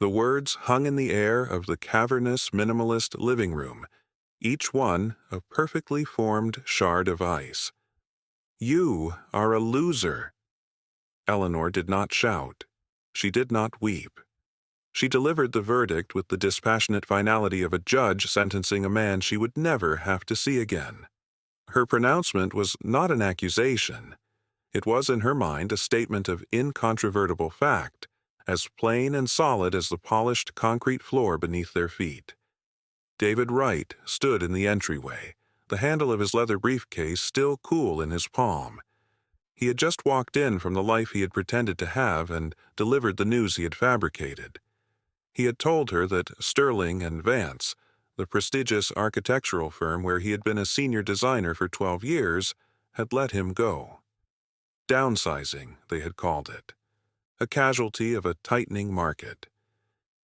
The words hung in the air of the cavernous minimalist living room, each one a perfectly formed shard of ice. "You are a loser." Eleanor did not shout. She did not weep. She delivered the verdict with the dispassionate finality of a judge sentencing a man she would never have to see again. Her pronouncement was not an accusation. It was in her mind a statement of incontrovertible fact, as plain and solid as the polished concrete floor beneath their feet. David Wright stood in the entryway, the handle of his leather briefcase still cool in his palm. He had just walked in from the life he had pretended to have and delivered the news he had fabricated. He had told her that Sterling and Vance, the prestigious architectural firm where he had been a senior designer for 12 years, had let him go. Downsizing, they had called it. A casualty of a tightening market.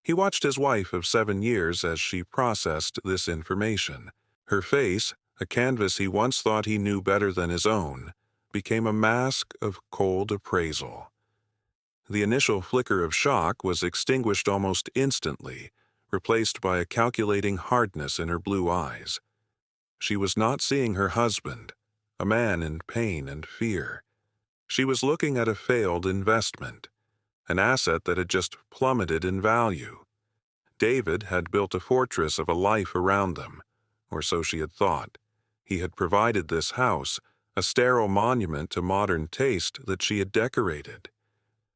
He watched his wife of 7 years as she processed this information. Her face, a canvas he once thought he knew better than his own, became a mask of cold appraisal. The initial flicker of shock was extinguished almost instantly, replaced by a calculating hardness in her blue eyes. She was not seeing her husband, a man in pain and fear. She was looking at a failed investment, an asset that had just plummeted in value. David had built a fortress of a life around them, or so she had thought. He had provided this house, a sterile monument to modern taste that she had decorated.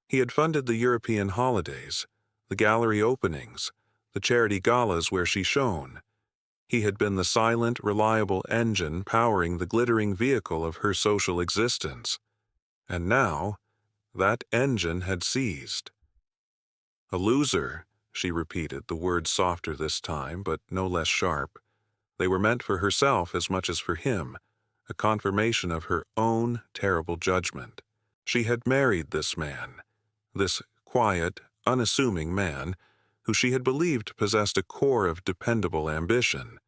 He had funded the European holidays, the gallery openings, the charity galas where she shone. He had been the silent, reliable engine powering the glittering vehicle of her social existence. And now, that engine had seized. "A loser," she repeated, the words softer this time, but no less sharp. They were meant for herself as much as for him, a confirmation of her own terrible judgment. She had married this man, this quiet, unassuming man, who she had believed possessed a core of dependable ambition.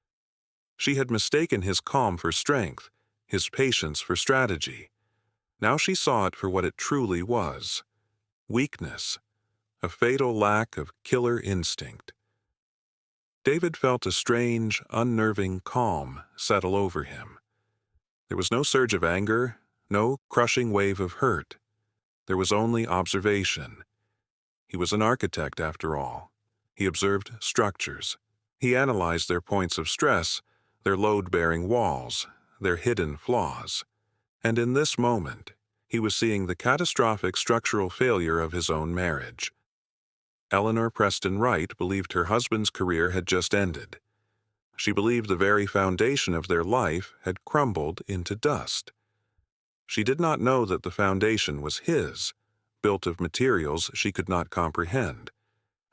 She had mistaken his calm for strength, his patience for strategy. Now she saw it for what it truly was: weakness, a fatal lack of killer instinct. David felt a strange, unnerving calm settle over him. There was no surge of anger, no crushing wave of hurt. There was only observation. He was an architect, after all. He observed structures. He analyzed their points of stress, their load-bearing walls, their hidden flaws. And in this moment, he was seeing the catastrophic structural failure of his own marriage. Eleanor Preston Wright believed her husband's career had just ended. She believed the very foundation of their life had crumbled into dust. She did not know that the foundation was his, built of materials she could not comprehend,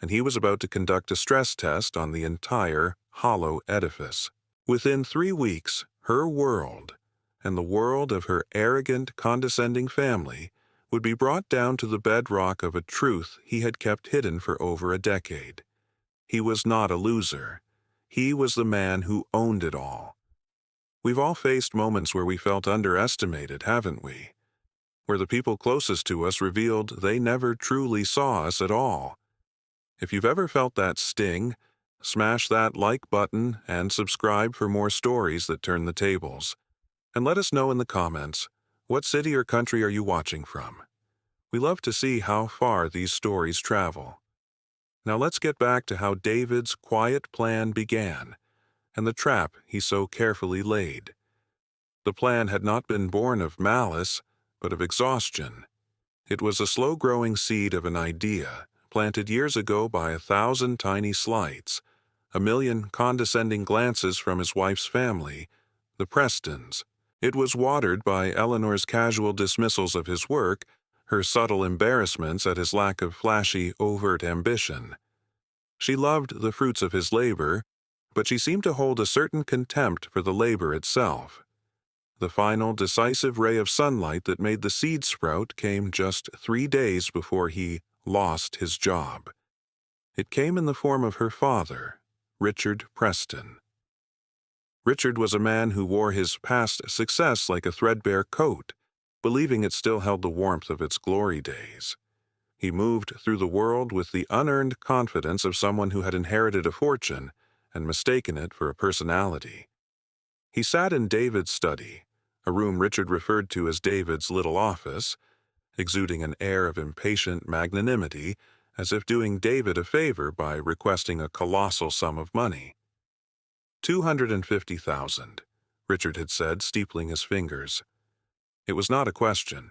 and he was about to conduct a stress test on the entire hollow edifice. Within 3 weeks, her world, and the world of her arrogant, condescending family, would be brought down to the bedrock of a truth he had kept hidden for over a decade. He was not a loser. He was the man who owned it all. We've all faced moments where we felt underestimated, haven't we? Where the people closest to us revealed they never truly saw us at all. If you've ever felt that sting, smash that like button and subscribe for more stories that turn the tables. And let us know in the comments, what city or country are you watching from? We love to see how far these stories travel. Now let's get back to how David's quiet plan began, and the trap he so carefully laid. The plan had not been born of malice, but of exhaustion. It was a slow-growing seed of an idea, planted years ago by 1,000 tiny slights, 1,000,000 condescending glances from his wife's family, the Prestons. It was watered by Eleanor's casual dismissals of his work, her subtle embarrassments at his lack of flashy, overt ambition. She loved the fruits of his labor, but she seemed to hold a certain contempt for the labor itself. The final, decisive ray of sunlight that made the seed sprout came just 3 days before he lost his job. It came in the form of her father, Richard Preston. Richard was a man who wore his past success like a threadbare coat, believing it still held the warmth of its glory days. He moved through the world with the unearned confidence of someone who had inherited a fortune and mistaken it for a personality. He sat in David's study, a room Richard referred to as David's little office, exuding an air of impatient magnanimity, as if doing David a favor by requesting a colossal sum of money. 250,000, Richard had said, steepling his fingers. It was not a question.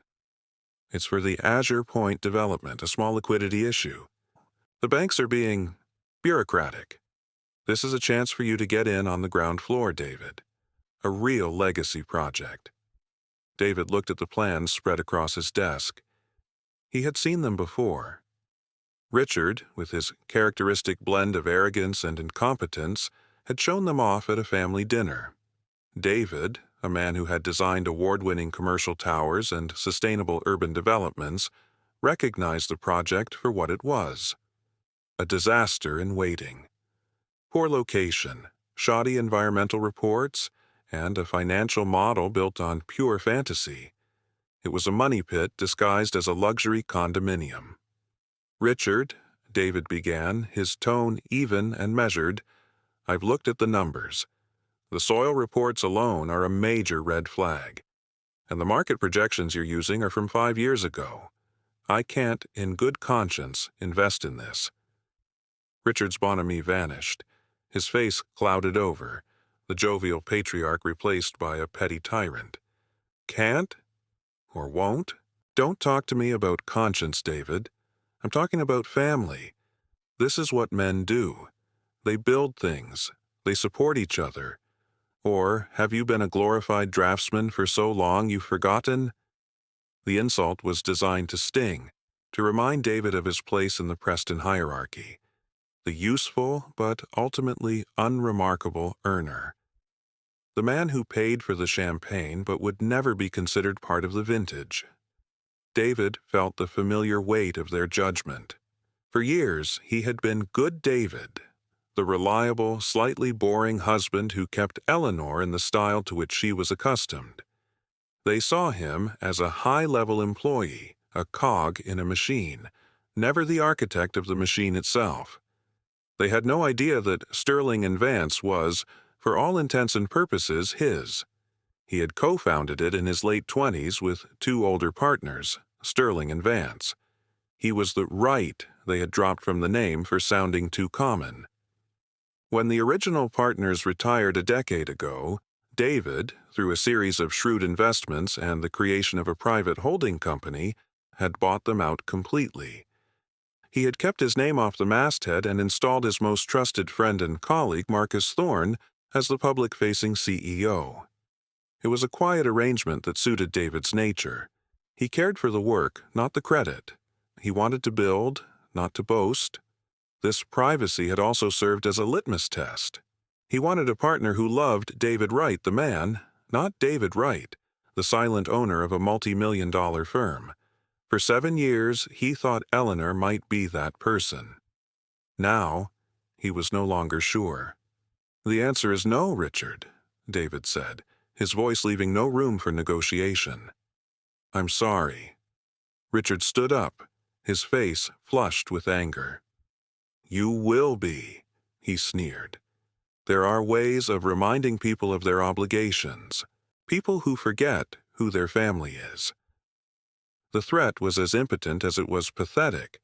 It's for the Azure Point development, a small liquidity issue. The banks are being bureaucratic. This is a chance for you to get in on the ground floor, David. A real legacy project. David looked at the plans spread across his desk. He had seen them before. Richard, with his characteristic blend of arrogance and incompetence, had shown them off at a family dinner. David, a man who had designed award-winning commercial towers and sustainable urban developments, recognized the project for what it was: a disaster in waiting. Poor location, shoddy environmental reports, and a financial model built on pure fantasy. It was a money pit disguised as a luxury condominium. "Richard," David began, his tone even and measured, "I've looked at the numbers. The soil reports alone are a major red flag, and the market projections you're using are from 5 years ago. I can't, in good conscience, invest in this." Richard's bonhomie vanished. His face clouded over, the jovial patriarch replaced by a petty tyrant. "Can't? Or won't? Don't talk to me about conscience, David. I'm talking about family. This is what men do. They build things. They support each other. Or have you been a glorified draftsman for so long you've forgotten?" The insult was designed to sting, to remind David of his place in the Preston hierarchy. The useful but ultimately unremarkable earner. The man who paid for the champagne but would never be considered part of the vintage. David felt the familiar weight of their judgment. For years, he had been good David, the reliable, slightly boring husband who kept Eleanor in the style to which she was accustomed. They saw him as a high-level employee, a cog in a machine, never the architect of the machine itself. They had no idea that Sterling and Vance was, for all intents and purposes, his. He had co-founded it in his late 20s with 2 older partners, Sterling and Vance. He was the Wright they had dropped from the name for sounding too common. When the original partners retired a decade ago, David, through a series of shrewd investments and the creation of a private holding company, had bought them out completely. He had kept his name off the masthead and installed his most trusted friend and colleague, Marcus Thorne, as the public-facing CEO. It was a quiet arrangement that suited David's nature. He cared for the work, not the credit. He wanted to build, not to boast. This privacy had also served as a litmus test. He wanted a partner who loved David Wright, the man, not David Wright, the silent owner of a multi-million-dollar firm. For 7 years, he thought Eleanor might be that person. Now, he was no longer sure. "The answer is no, Richard," David said, his voice leaving no room for negotiation. "I'm sorry." Richard stood up, his face flushed with anger. "You will be," he sneered. "There are ways of reminding people of their obligations, people who forget who their family is." The threat was as impotent as it was pathetic,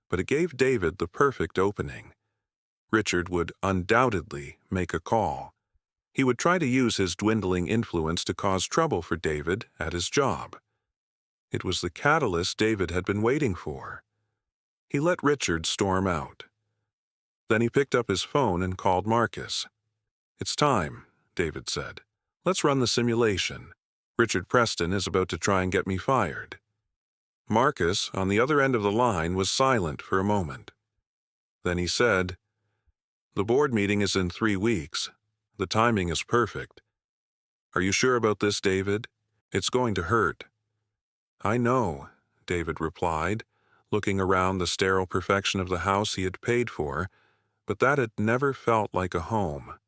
but it gave David the perfect opening. Richard would undoubtedly make a call. He would try to use his dwindling influence to cause trouble for David at his job. It was the catalyst David had been waiting for. He let Richard storm out. Then he picked up his phone and called Marcus. "It's time," David said. "Let's run the simulation. Richard Preston is about to try and get me fired." Marcus, on the other end of the line, was silent for a moment. Then he said, "The board meeting is in 3 weeks. The timing is perfect. Are you sure about this, David? It's going to hurt." "I know," David replied, looking around the sterile perfection of the house he had paid for, but that had never felt like a home.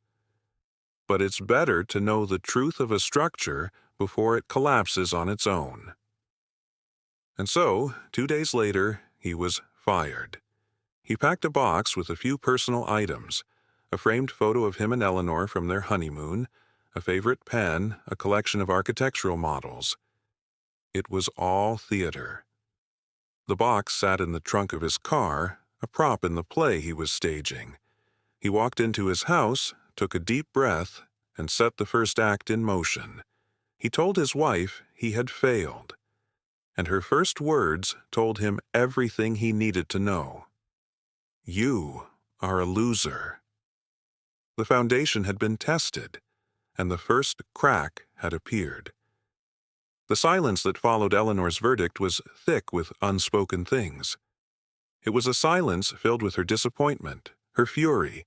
"But it's better to know the truth of a structure before it collapses on its own." And so, 2 days later, he was fired. He packed a box with a few personal items, a framed photo of him and Eleanor from their honeymoon, a favorite pen, a collection of architectural models. It was all theater. The box sat in the trunk of his car, a prop in the play he was staging. He walked into his house, took a deep breath, and set the first act in motion. He told his wife he had failed, and her first words told him everything he needed to know. You are a loser. The foundation had been tested, and the first crack had appeared. The silence that followed Eleanor's verdict was thick with unspoken things. It was a silence filled with her disappointment, her fury,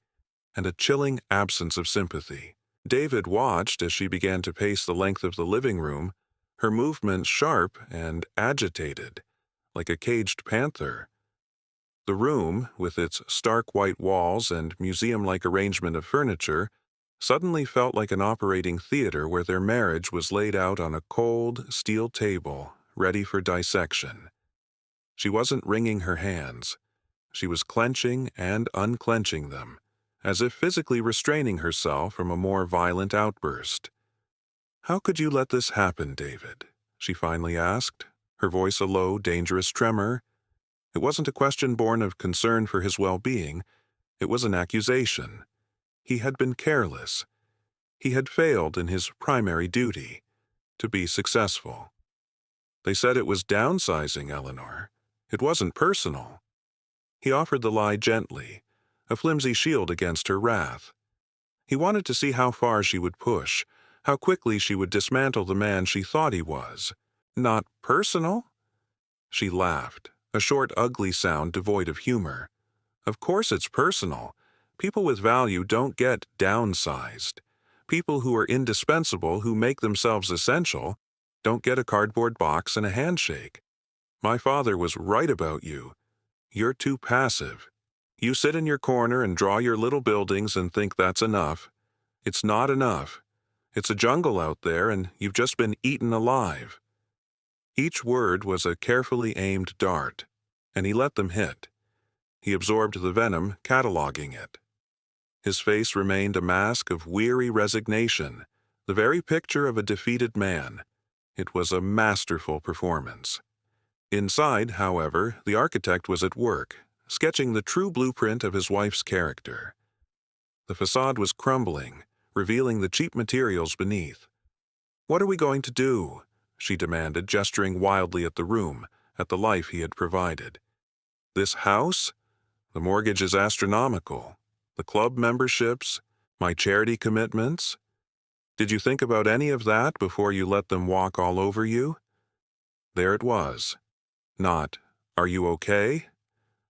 and a chilling absence of sympathy. David watched as she began to pace the length of the living room, her movements sharp and agitated, like a caged panther. The room, with its stark white walls and museum-like arrangement of furniture, suddenly felt like an operating theater where their marriage was laid out on a cold, steel table, ready for dissection. She wasn't wringing her hands. She was clenching and unclenching them, as if physically restraining herself from a more violent outburst. "How could you let this happen, David?" she finally asked, her voice a low, dangerous tremor. It wasn't a question born of concern for his well-being. It was an accusation. He had been careless. He had failed in his primary duty, to be successful. They said it was downsizing, Eleanor. It wasn't personal. He offered the lie gently, a flimsy shield against her wrath. He wanted to see how far she would push, how quickly she would dismantle the man she thought he was. "Not personal?" She laughed, a short, ugly sound devoid of humor. "Of course it's personal. People with value don't get downsized. People who are indispensable, who make themselves essential, don't get a cardboard box and a handshake. My father was right about you. You're too passive. You sit in your corner and draw your little buildings and think that's enough. It's not enough. It's a jungle out there, and you've just been eaten alive." Each word was a carefully aimed dart, and he let them hit. He absorbed the venom, cataloging it. His face remained a mask of weary resignation, the very picture of a defeated man. It was a masterful performance. Inside, however, the architect was at work, sketching the true blueprint of his wife's character. The facade was crumbling, revealing the cheap materials beneath. "What are we going to do?" she demanded, gesturing wildly at the room, at the life he had provided. "This house? The mortgage is astronomical. The club memberships, my charity commitments. Did you think about any of that before you let them walk all over you?" There it was. Not, "Are you okay?"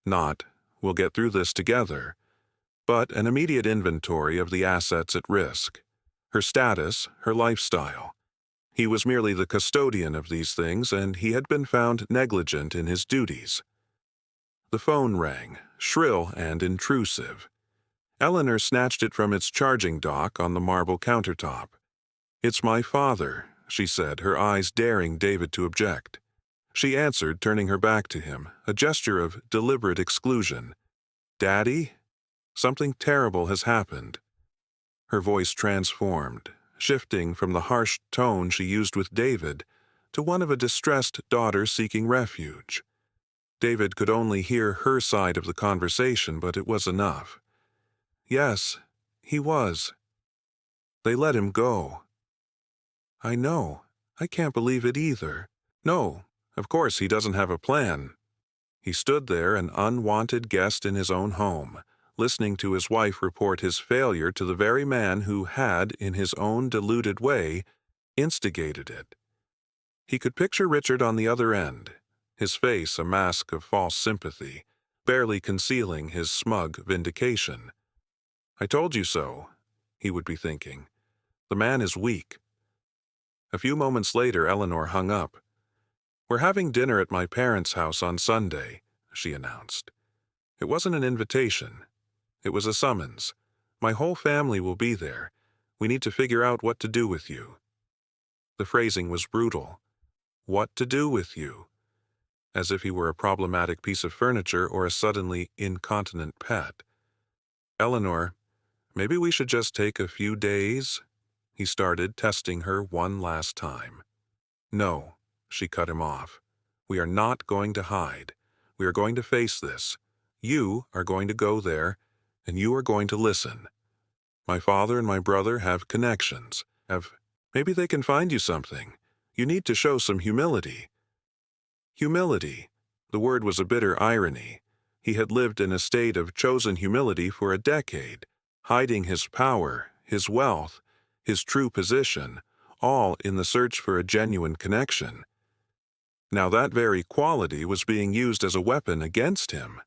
Not, "We'll get through this together," but an immediate inventory of the assets at risk. Her status, her lifestyle. He was merely the custodian of these things, and he had been found negligent in his duties. The phone rang, shrill and intrusive. Eleanor snatched it from its charging dock on the marble countertop. "It's my father," she said, her eyes daring David to object. She answered, turning her back to him, a gesture of deliberate exclusion. "Daddy? Something terrible has happened." Her voice transformed, shifting from the harsh tone she used with David to one of a distressed daughter seeking refuge. David could only hear her side of the conversation, but it was enough. "Yes, he was. They let him go." "I know. I can't believe it either." "No, of course he doesn't have a plan." He stood there, an unwanted guest in his own home, listening to his wife report his failure to the very man who had, in his own deluded way, instigated it. He could picture Richard on the other end, his face a mask of false sympathy, barely concealing his smug vindication. "I told you so," he would be thinking. "The man is weak." A few moments later, Eleanor hung up. "We're having dinner at my parents' house on Sunday," she announced. It wasn't an invitation. It was a summons. "My whole family will be there. We need to figure out what to do with you." The phrasing was brutal. What to do with you? as if he were a problematic piece of furniture or a suddenly incontinent pet. "Eleanor, maybe we should just take a few days?" He started, testing her one last time. "No," she cut him off. "We are not going to hide. We are going to face this. You are going to go there, and you are going to listen. My father and my brother have connections. Maybe they can find you something. You need to show some humility." Humility. The word was a bitter irony. He had lived in a state of chosen humility for a decade, hiding his power, his wealth, his true position, all in the search for a genuine connection. Now that very quality was being used as a weapon against him.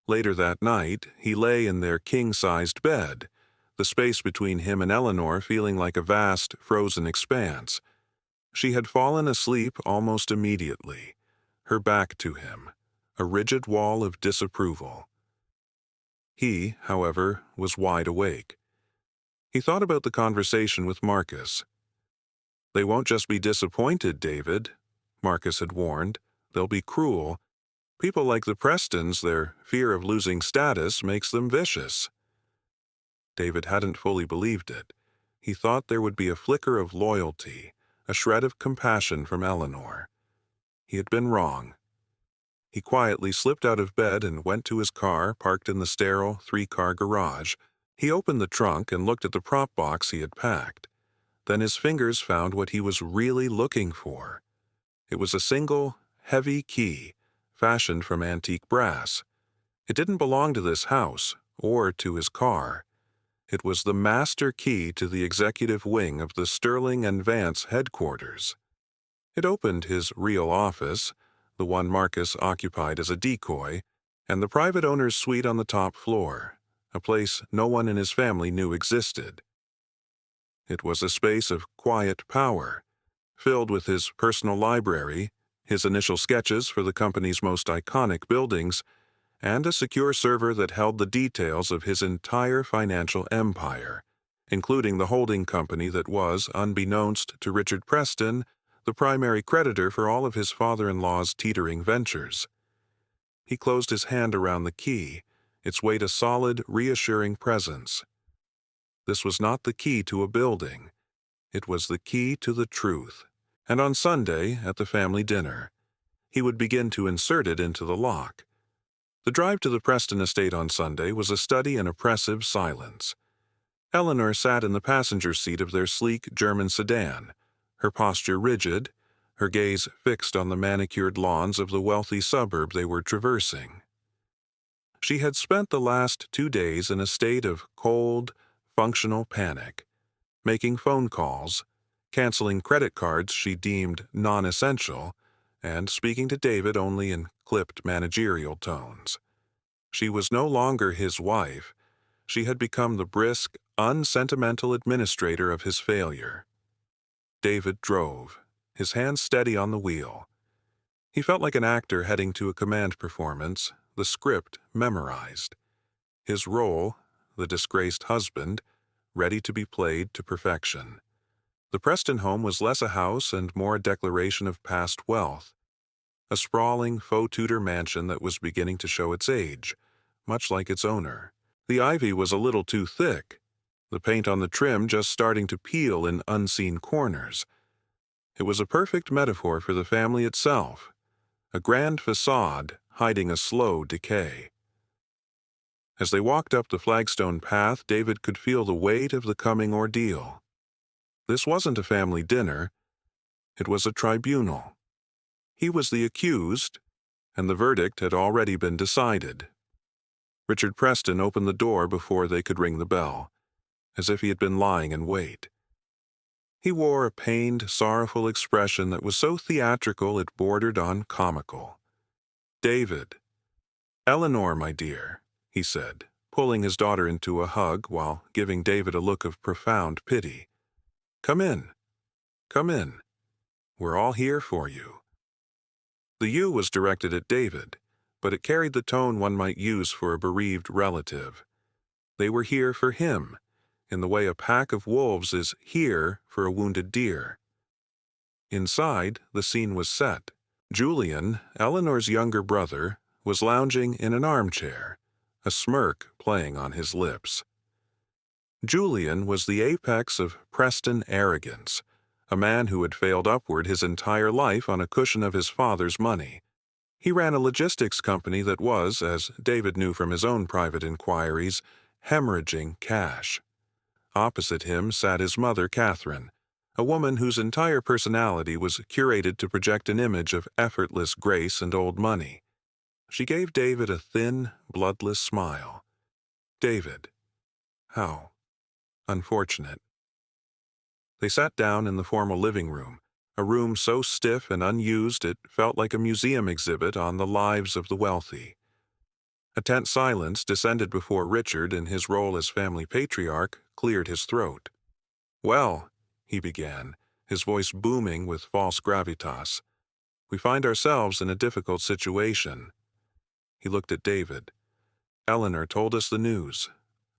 Later that night, he lay in their king-sized bed, the space between him and Eleanor feeling like a vast, frozen expanse. She had fallen asleep almost immediately, her back to him, a rigid wall of disapproval. He, however, was wide awake. He thought about the conversation with Marcus. "They won't just be disappointed, David," Marcus had warned. "They'll be cruel. People like the Prestons, their fear of losing status makes them vicious." David hadn't fully believed it. He thought there would be a flicker of loyalty, a shred of compassion from Eleanor. He had been wrong. He quietly slipped out of bed and went to his car, parked in the sterile three-car garage. He opened the trunk and looked at the prop box he had packed. Then his fingers found what he was really looking for. It was a single, heavy key, fashioned from antique brass. It didn't belong to this house, or to his car. It was the master key to the executive wing of the Sterling and Vance headquarters. It opened his real office, the one Marcus occupied as a decoy, and the private owner's suite on the top floor, a place no one in his family knew existed. It was a space of quiet power, filled with his personal library, his initial sketches for the company's most iconic buildings, and a secure server that held the details of his entire financial empire, including the holding company that was, unbeknownst to Richard Preston, the primary creditor for all of his father-in-law's teetering ventures. He closed his hand around the key, its weight a solid, reassuring presence. This was not the key to a building. It was the key to the truth. And on Sunday, at the family dinner, he would begin to insert it into the lock. The drive to the Preston estate on Sunday was a study in oppressive silence. Eleanor sat in the passenger seat of their sleek German sedan, her posture rigid, her gaze fixed on the manicured lawns of the wealthy suburb they were traversing. She had spent the last 2 days in a state of cold, functional panic, making phone calls, canceling credit cards she deemed non-essential, and speaking to David only in clipped managerial tones. She was no longer his wife. She had become the brisk, unsentimental administrator of his failure. David drove, his hands steady on the wheel. He felt like an actor heading to a command performance, the script memorized. His role, the disgraced husband, ready to be played to perfection. The Preston home was less a house and more a declaration of past wealth. A sprawling faux Tudor mansion that was beginning to show its age, much like its owner. The ivy was a little too thick, the paint on the trim just starting to peel in unseen corners. It was a perfect metaphor for the family itself, a grand facade hiding a slow decay. As they walked up the flagstone path, David could feel the weight of the coming ordeal. This wasn't a family dinner. It was a tribunal. He was the accused, and the verdict had already been decided. Richard Preston opened the door before they could ring the bell, as if he had been lying in wait. He wore a pained, sorrowful expression that was so theatrical it bordered on comical. "David." "Eleanor, my dear," he said, pulling his daughter into a hug while giving David a look of profound pity. "Come in. Come in. We're all here for you." The "you" was directed at David, but it carried the tone one might use for a bereaved relative. They were here for him, in the way a pack of wolves is here for a wounded deer. Inside, the scene was set. Julian, Eleanor's younger brother, was lounging in an armchair, a smirk playing on his lips. Julian was the apex of Preston arrogance, a man who had failed upward his entire life on a cushion of his father's money. He ran a logistics company that was, as David knew from his own private inquiries, hemorrhaging cash. Opposite him sat his mother, Catherine, a woman whose entire personality was curated to project an image of effortless grace and old money. She gave David a thin, bloodless smile. David. How unfortunate. They sat down in the formal living room, a room so stiff and unused it felt like a museum exhibit on the lives of the wealthy. A tense silence descended before Richard, in his role as family patriarch, cleared his throat. "Well," he began, his voice booming with false gravitas, "we find ourselves in a difficult situation." He looked at David. "Eleanor told us the news.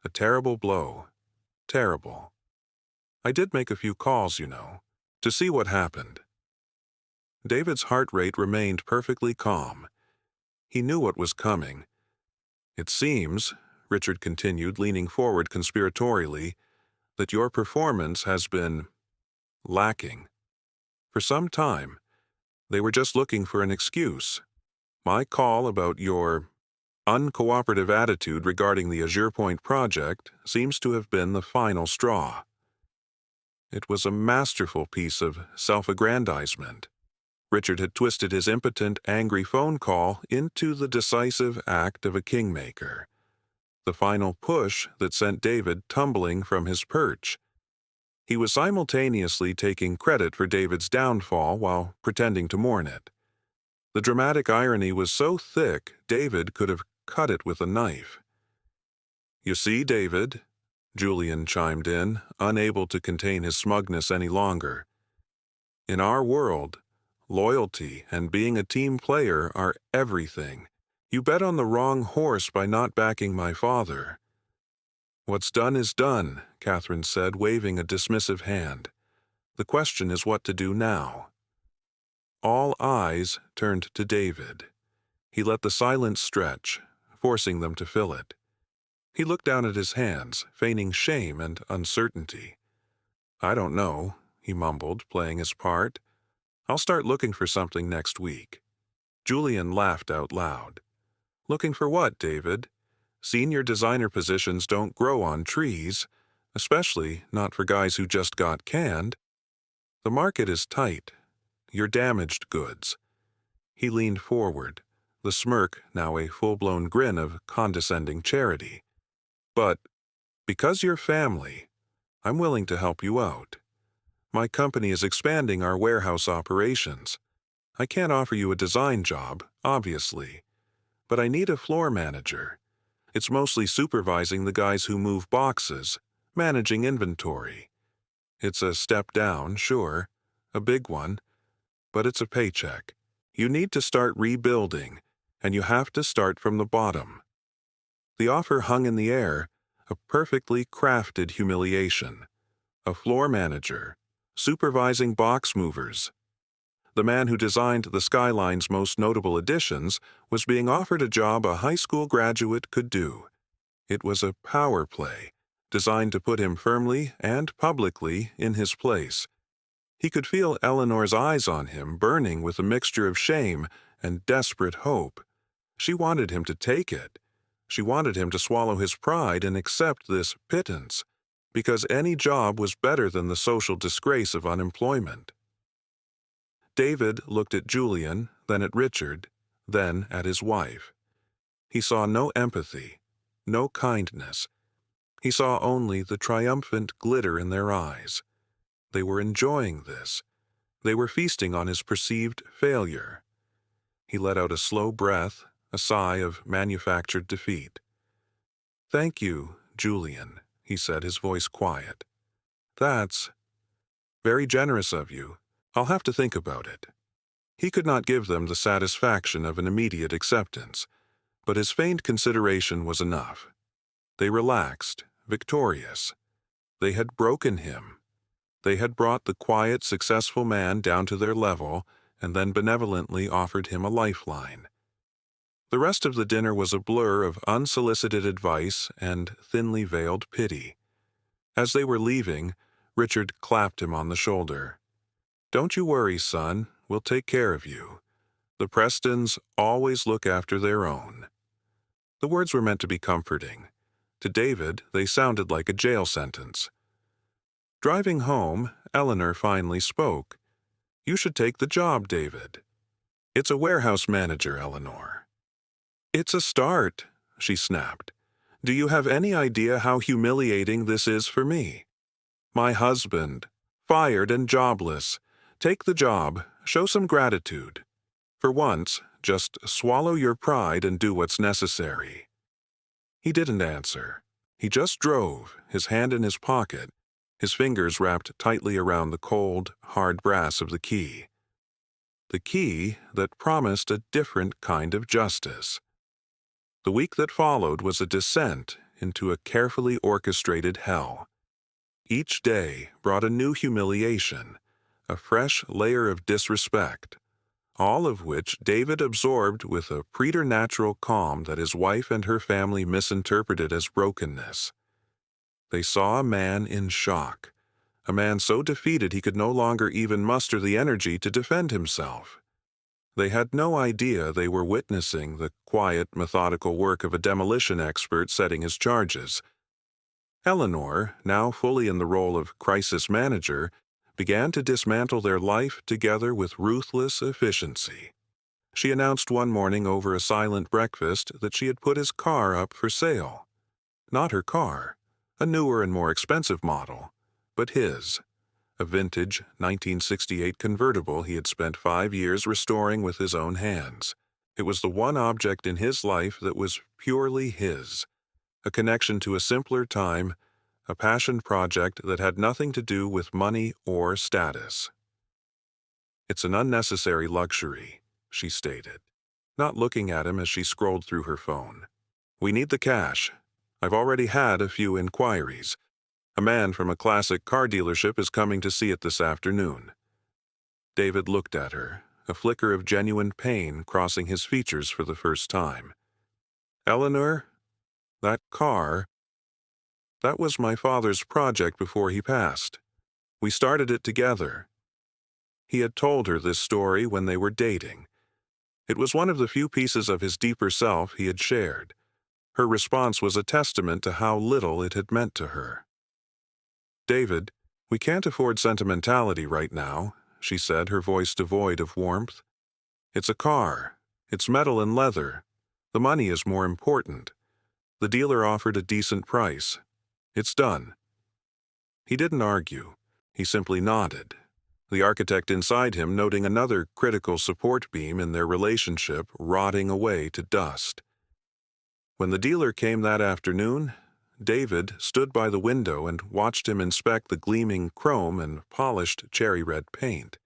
A terrible blow. Terrible. I did make a few calls, to see what happened." David's heart rate remained perfectly calm. He knew what was coming. "It seems," Richard continued, leaning forward conspiratorially, "that your performance has been lacking. For some time, they were just looking for an excuse. My call about your uncooperative attitude regarding the Azure Point project seems to have been the final straw." It was a masterful piece of self-aggrandizement. Richard had twisted his impotent, angry phone call into the decisive act of a kingmaker, the final push that sent David tumbling from his perch. He was simultaneously taking credit for David's downfall while pretending to mourn it. The dramatic irony was so thick, David could have cut it with a knife. "You see, David," Julian chimed in, unable to contain his smugness any longer. "In our world, loyalty and being a team player are everything. You bet on the wrong horse by not backing my father." "What's done is done," Catherine said, waving a dismissive hand. "The question is what to do now." All eyes turned to David. He let the silence stretch, forcing them to fill it. He looked down at his hands, feigning shame and uncertainty. "I don't know," he mumbled, playing his part. "I'll start looking for something next week." Julian laughed out loud. "Looking for what, David? Senior designer positions don't grow on trees, especially not for guys who just got canned. The market is tight. You're damaged goods." He leaned forward, the smirk now a full-blown grin of condescending charity. "But because you're family, I'm willing to help you out. My company is expanding our warehouse operations. I can't offer you a design job, obviously, but I need a floor manager. It's mostly supervising the guys who move boxes, managing inventory. It's a step down, sure, a big one, but it's a paycheck. You need to start rebuilding, and you have to start from the bottom." The offer hung in the air, a perfectly crafted humiliation. A floor manager, supervising box movers. The man who designed the Skyline's most notable additions was being offered a job a high school graduate could do. It was a power play, designed to put him firmly and publicly in his place. He could feel Eleanor's eyes on him, burning with a mixture of shame and desperate hope. She wanted him to take it. She wanted him to swallow his pride and accept this pittance, because any job was better than the social disgrace of unemployment. David looked at Julian, then at Richard, then at his wife. He saw no empathy, no kindness. He saw only the triumphant glitter in their eyes. They were enjoying this. They were feasting on his perceived failure. He let out a slow breath, a sigh of manufactured defeat. "Thank you, Julian," he said, his voice quiet. "That's very generous of you. I'll have to think about it." He could not give them the satisfaction of an immediate acceptance, but his feigned consideration was enough. They relaxed, victorious. They had broken him. They had brought the quiet, successful man down to their level, and then benevolently offered him a lifeline. The rest of the dinner was a blur of unsolicited advice and thinly veiled pity. As they were leaving, Richard clapped him on the shoulder. "Don't you worry, son. We'll take care of you. The Prestons always look after their own." The words were meant to be comforting. To David, they sounded like a jail sentence. Driving home, Eleanor finally spoke. "You should take the job, David." "It's a warehouse manager, Eleanor." "It's a start," she snapped. "Do you have any idea how humiliating this is for me? My husband, fired and jobless. Take the job, show some gratitude. For once, just swallow your pride and do what's necessary." He didn't answer. He just drove, his hand in his pocket, his fingers wrapped tightly around the cold, hard brass of the key. The key that promised a different kind of justice. The week that followed was a descent into a carefully orchestrated hell. Each day brought a new humiliation, a fresh layer of disrespect, all of which David absorbed with a preternatural calm that his wife and her family misinterpreted as brokenness. They saw a man in shock, a man so defeated he could no longer even muster the energy to defend himself. They had no idea they were witnessing the quiet, methodical work of a demolition expert setting his charges. Eleanor, now fully in the role of crisis manager, began to dismantle their life together with ruthless efficiency. She announced one morning over a silent breakfast that she had put his car up for sale. Not her car, a newer and more expensive model, but his. A vintage 1968 convertible he had spent 5 years restoring with his own hands. It was the one object in his life that was purely his, a connection to a simpler time, a passion project that had nothing to do with money or status. "It's an unnecessary luxury," she stated, not looking at him as she scrolled through her phone. "We need the cash. I've already had a few inquiries. A man from a classic car dealership is coming to see it this afternoon." David looked at her, a flicker of genuine pain crossing his features for the first time. "Eleanor, that car, that was my father's project before he passed. We started it together." He had told her this story when they were dating. It was one of the few pieces of his deeper self he had shared. Her response was a testament to how little it had meant to her. "David, we can't afford sentimentality right now," she said, her voice devoid of warmth. "It's a car. It's metal and leather. The money is more important. The dealer offered a decent price. It's done." He didn't argue. He simply nodded, the architect inside him noting another critical support beam in their relationship rotting away to dust. When the dealer came that afternoon, David stood by the window and watched him inspect the gleaming chrome and polished cherry-red paint.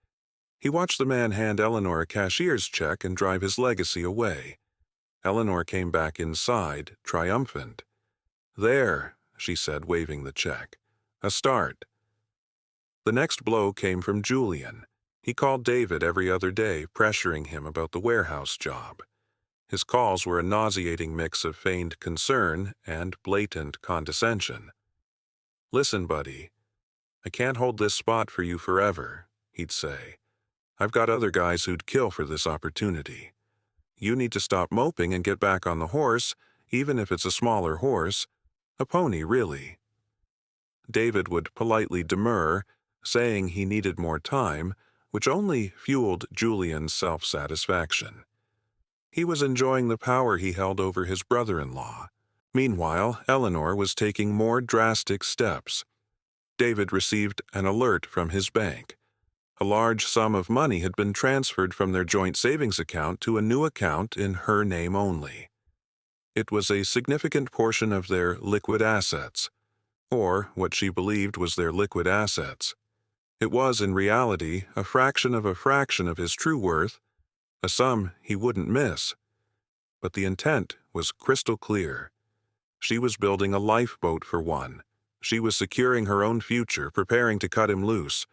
He watched the man hand Eleanor a cashier's check and drive his legacy away. Eleanor came back inside, triumphant. "There," she said, waving the check. "A start." The next blow came from Julian. He called David every other day, pressuring him about the warehouse job. His calls were a nauseating mix of feigned concern and blatant condescension. "Listen, buddy, I can't hold this spot for you forever," he'd say. "I've got other guys who'd kill for this opportunity. You need to stop moping and get back on the horse, even if it's a smaller horse. A pony, really." David would politely demur, saying he needed more time, which only fueled Julian's self-satisfaction. He was enjoying the power he held over his brother-in-law. Meanwhile, Eleanor was taking more drastic steps. David received an alert from his bank. A large sum of money had been transferred from their joint savings account to a new account in her name only. It was a significant portion of their liquid assets, or what she believed was their liquid assets. It was, in reality, a fraction of his true worth, a sum he wouldn't miss. But the intent was crystal clear. She was building a lifeboat for one. She was securing her own future, preparing to cut him loose.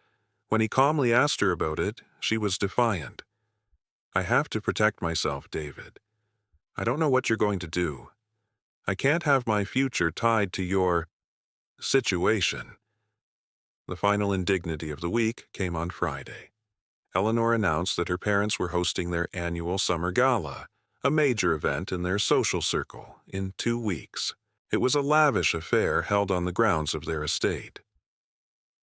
When he calmly asked her about it, she was defiant. I have to protect myself, David. I don't know what you're going to do. I can't have my future tied to your situation. The final indignity of the week came on Friday. Eleanor announced that her parents were hosting their annual summer gala, a major event in their social circle, in 2 weeks. It was a lavish affair held on the grounds of their estate.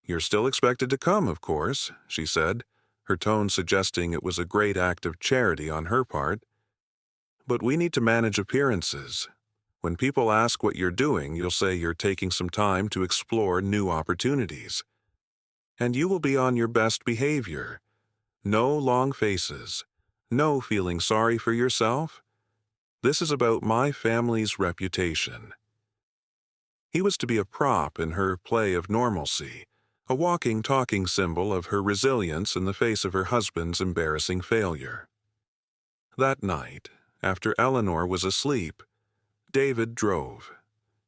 "You're still expected to come, of course," she said, her tone suggesting it was a great act of charity on her part. "But we need to manage appearances. When people ask what you're doing, you'll say you're taking some time to explore new opportunities. And you will be on your best behavior. No long faces. No feeling sorry for yourself. This is about my family's reputation." He was to be a prop in her play of normalcy, a walking, talking symbol of her resilience in the face of her husband's embarrassing failure. That night, after Eleanor was asleep, David drove.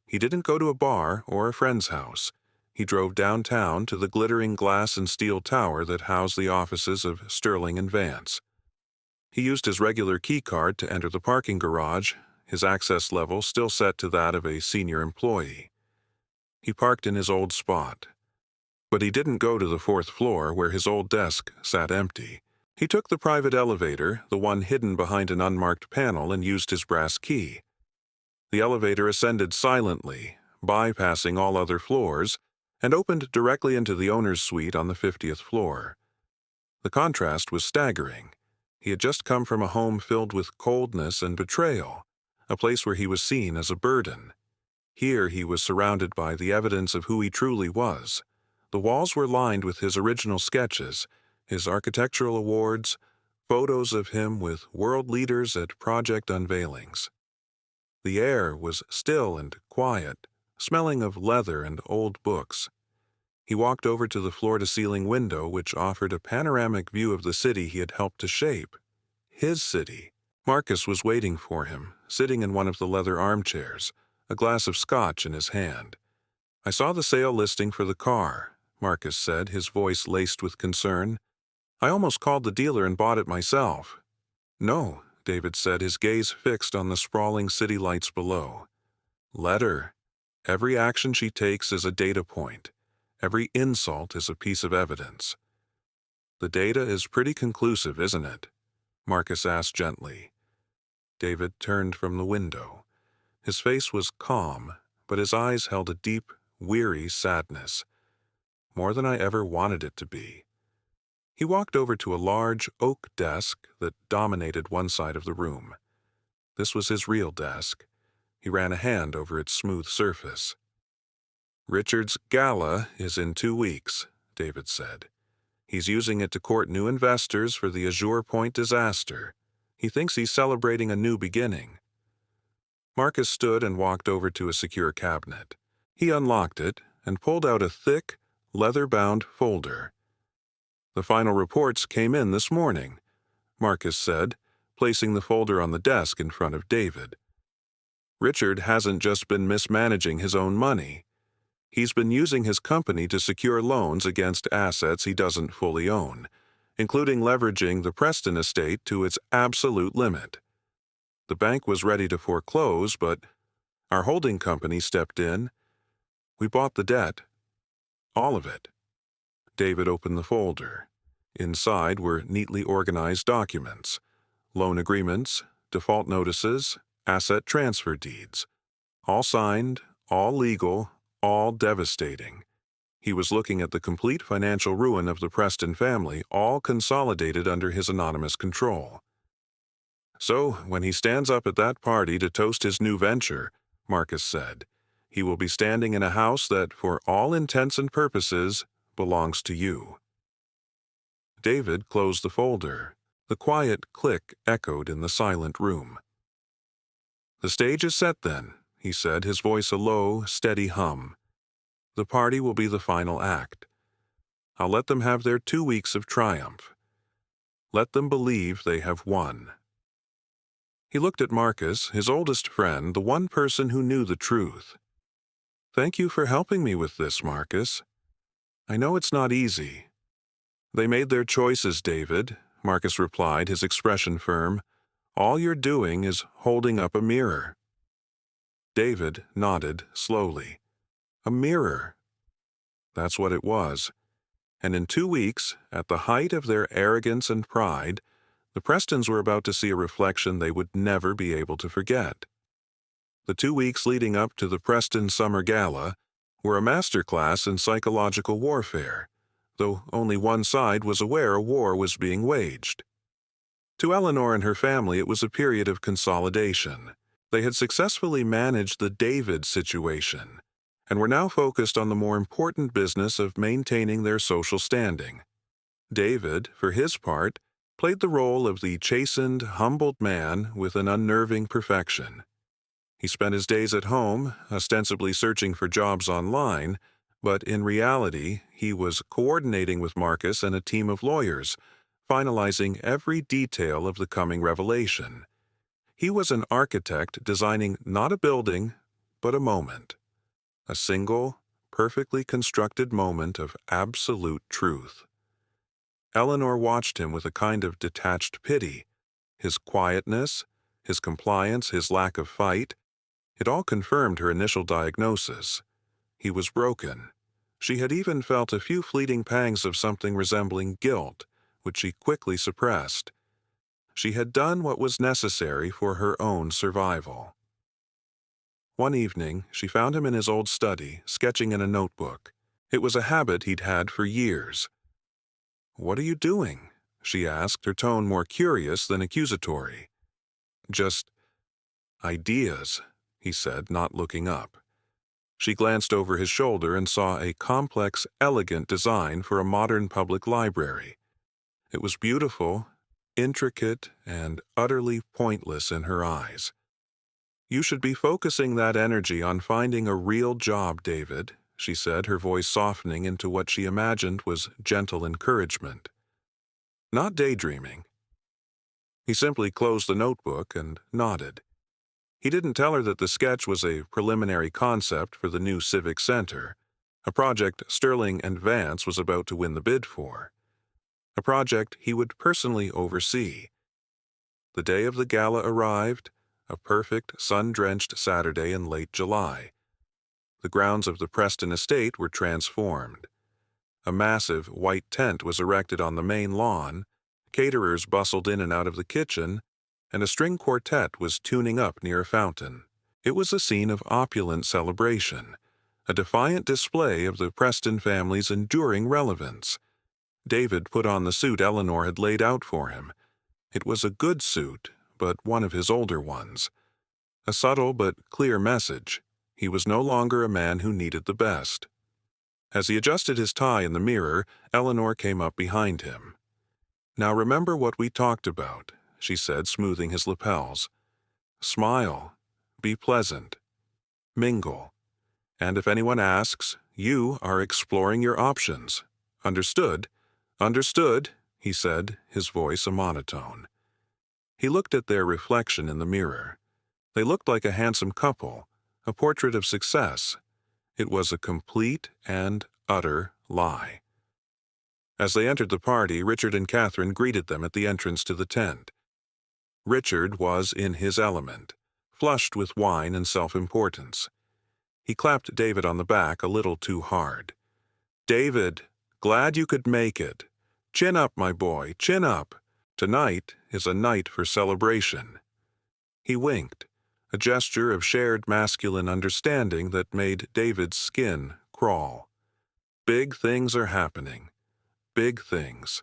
He didn't go to a bar or a friend's house. He drove downtown to the glittering glass and steel tower that housed the offices of Sterling and Vance. He used his regular key card to enter the parking garage, his access level still set to that of a senior employee. He parked in his old spot. But he didn't go to the 4th floor where his old desk sat empty. He took the private elevator, the one hidden behind an unmarked panel, and used his brass key. The elevator ascended silently, bypassing all other floors, and opened directly into the owner's suite on the 50th floor. The contrast was staggering. He had just come from a home filled with coldness and betrayal, a place where he was seen as a burden. Here he was surrounded by the evidence of who he truly was. The walls were lined with his original sketches, his architectural awards, photos of him with world leaders at project unveilings. The air was still and quiet, smelling of leather and old books. He walked over to the floor-to-ceiling window, which offered a panoramic view of the city he had helped to shape. His city. Marcus was waiting for him, sitting in one of the leather armchairs, a glass of scotch in his hand. "I saw the sale listing for the car," Marcus said, his voice laced with concern. "I almost called the dealer and bought it myself." "No," David said, his gaze fixed on the sprawling city lights below. "Let her. Every action she takes is a data point. Every insult is a piece of evidence." "The data is pretty conclusive, isn't it?" Marcus asked gently. David turned from the window. His face was calm, but his eyes held a deep, weary sadness. More than I ever wanted it to be. He walked over to a large oak desk that dominated one side of the room. This was his real desk. He ran a hand over its smooth surface. "Richard's gala is in 2 weeks," David said. "He's using it to court new investors for the Azure Point disaster. He thinks he's celebrating a new beginning." Marcus stood and walked over to a secure cabinet. He unlocked it and pulled out a thick, leather-bound folder. "The final reports came in this morning," Marcus said, placing the folder on the desk in front of David. "Richard hasn't just been mismanaging his own money. He's been using his company to secure loans against assets he doesn't fully own, including leveraging the Preston estate to its absolute limit. The bank was ready to foreclose, but our holding company stepped in. We bought the debt. All of it." David opened the folder. Inside were neatly organized documents: loan agreements, default notices, asset transfer deeds. All signed, all legal, all devastating. He was looking at the complete financial ruin of the Preston family, all consolidated under his anonymous control. "So, when he stands up at that party to toast his new venture," Marcus said, "he will be standing in a house that, for all intents and purposes, belongs to you." David closed the folder. The quiet click echoed in the silent room. "The stage is set then," he said, his voice a low, steady hum. "The party will be the final act. I'll let them have their 2 weeks of triumph. Let them believe they have won." He looked at Marcus, his oldest friend, the one person who knew the truth. "Thank you for helping me with this, Marcus. I know it's not easy." "They made their choices, David," Marcus replied, his expression firm. "All you're doing is holding up a mirror." David nodded slowly. A mirror. That's what it was. And in 2 weeks, at the height of their arrogance and pride, the Prestons were about to see a reflection they would never be able to forget. The 2 weeks leading up to the Preston Summer Gala were a masterclass in psychological warfare, though only one side was aware a war was being waged. To Eleanor and her family, it was a period of consolidation. They had successfully managed the David situation and were now focused on the more important business of maintaining their social standing. David, for his part, played the role of the chastened, humbled man with an unnerving perfection. He spent his days at home, ostensibly searching for jobs online, but in reality, he was coordinating with Marcus and a team of lawyers, finalizing every detail of the coming revelation. He was an architect designing not a building, but a moment. A single, perfectly constructed moment of absolute truth. Eleanor watched him with a kind of detached pity. His quietness, his compliance, his lack of fight, it all confirmed her initial diagnosis. He was broken. She had even felt a few fleeting pangs of something resembling guilt, which she quickly suppressed. She had done what was necessary for her own survival. One evening, she found him in his old study, sketching in a notebook. It was a habit he'd had for years. "What are you doing?" she asked, her tone more curious than accusatory. "Just ideas," he said, not looking up. She glanced over his shoulder and saw a complex, elegant design for a modern public library. It was beautiful, intricate, and utterly pointless in her eyes. "You should be focusing that energy on finding a real job, David," she said, her voice softening into what she imagined was gentle encouragement. "Not daydreaming." He simply closed the notebook and nodded. He didn't tell her that the sketch was a preliminary concept for the new Civic Center, a project Sterling and Vance was about to win the bid for, a project he would personally oversee. The day of the gala arrived, a perfect, sun-drenched Saturday in late July. The grounds of the Preston estate were transformed. A massive white tent was erected on the main lawn, caterers bustled in and out of the kitchen, and a string quartet was tuning up near a fountain. It was a scene of opulent celebration, a defiant display of the Preston family's enduring relevance. David put on the suit Eleanor had laid out for him. It was a good suit, but one of his older ones. A subtle but clear message. He was no longer a man who needed the best. As he adjusted his tie in the mirror, Eleanor came up behind him. "Now remember what we talked about," she said, smoothing his lapels. "Smile. Be pleasant. Mingle. And if anyone asks, you are exploring your options. Understood?" "Understood," he said, his voice a monotone. He looked at their reflection in the mirror. They looked like a handsome couple, a portrait of success. It was a complete and utter lie. As they entered the party, Richard and Catherine greeted them at the entrance to the tent. Richard was in his element, flushed with wine and self-importance. He clapped David on the back a little too hard. "David, glad you could make it. Chin up, my boy, chin up. Tonight is a night for celebration." He winked, a gesture of shared masculine understanding that made David's skin crawl. Big things are happening. Big things.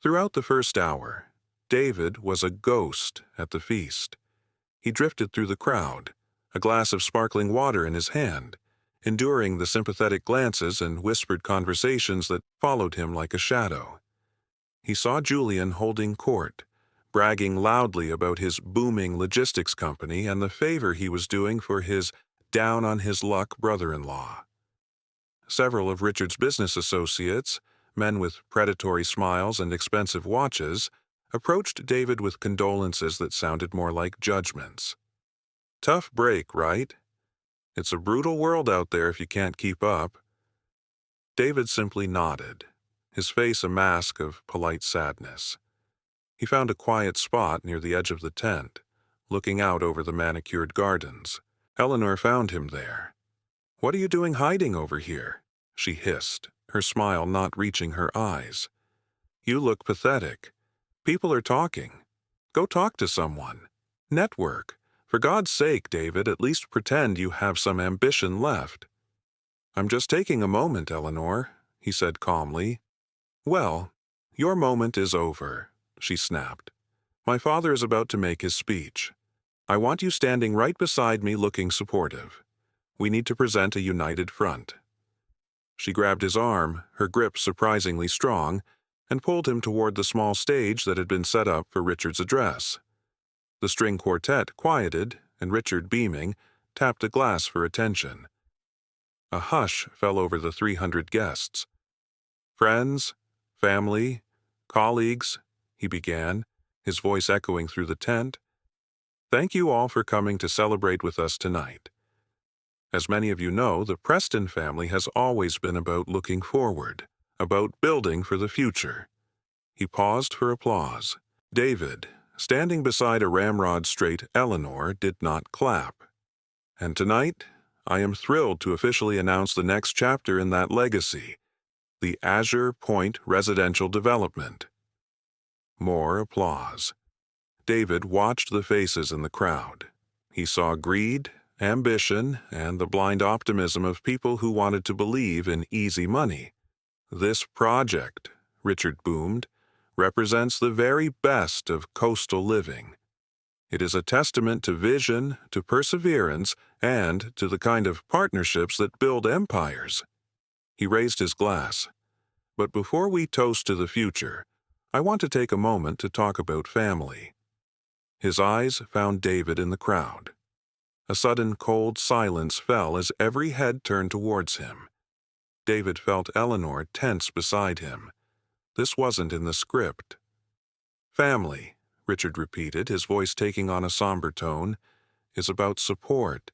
Throughout the first hour, David was a ghost at the feast. He drifted through the crowd, a glass of sparkling water in his hand, enduring the sympathetic glances and whispered conversations that followed him like a shadow. He saw Julian holding court, bragging loudly about his booming logistics company and the favor he was doing for his down-on-his-luck brother-in-law. Several of Richard's business associates, men with predatory smiles and expensive watches, approached David with condolences that sounded more like judgments. "Tough break, right? It's a brutal world out there if you can't keep up." David simply nodded. his face a mask of polite sadness. He found a quiet spot near the edge of the tent, looking out over the manicured gardens. Eleanor found him there. "What are you doing hiding over here?" she hissed, her smile not reaching her eyes. "You look pathetic. People are talking. Go talk to someone. Network. For God's sake, David, at least pretend you have some ambition left." "I'm just taking a moment, Eleanor," he said calmly. "Well, your moment is over," she snapped. "My father is about to make his speech. I want you standing right beside me looking supportive. We need to present a united front." She grabbed his arm, her grip surprisingly strong, and pulled him toward the small stage that had been set up for Richard's address. The string quartet quieted, and Richard, beaming, tapped a glass for attention. A hush fell over the 300 guests. "Friends, family, colleagues," he began, his voice echoing through the tent. "Thank you all for coming to celebrate with us tonight. As many of you know, the Preston family has always been about looking forward, about building for the future." He paused for applause. David, standing beside a ramrod-straight Eleanor, did not clap. "And tonight, I am thrilled to officially announce the next chapter in that legacy, the Azure Point Residential Development." More applause. David watched the faces in the crowd. He saw greed, ambition, and the blind optimism of people who wanted to believe in easy money. "This project," Richard boomed, "represents the very best of coastal living. It is a testament to vision, to perseverance, and to the kind of partnerships that build empires." He raised his glass. "But before we toast to the future, I want to take a moment to talk about family." His eyes found David in the crowd. A sudden cold silence fell as every head turned towards him. David felt Eleanor tense beside him. This wasn't in the script. "Family," Richard repeated, his voice taking on a somber tone, "is about support.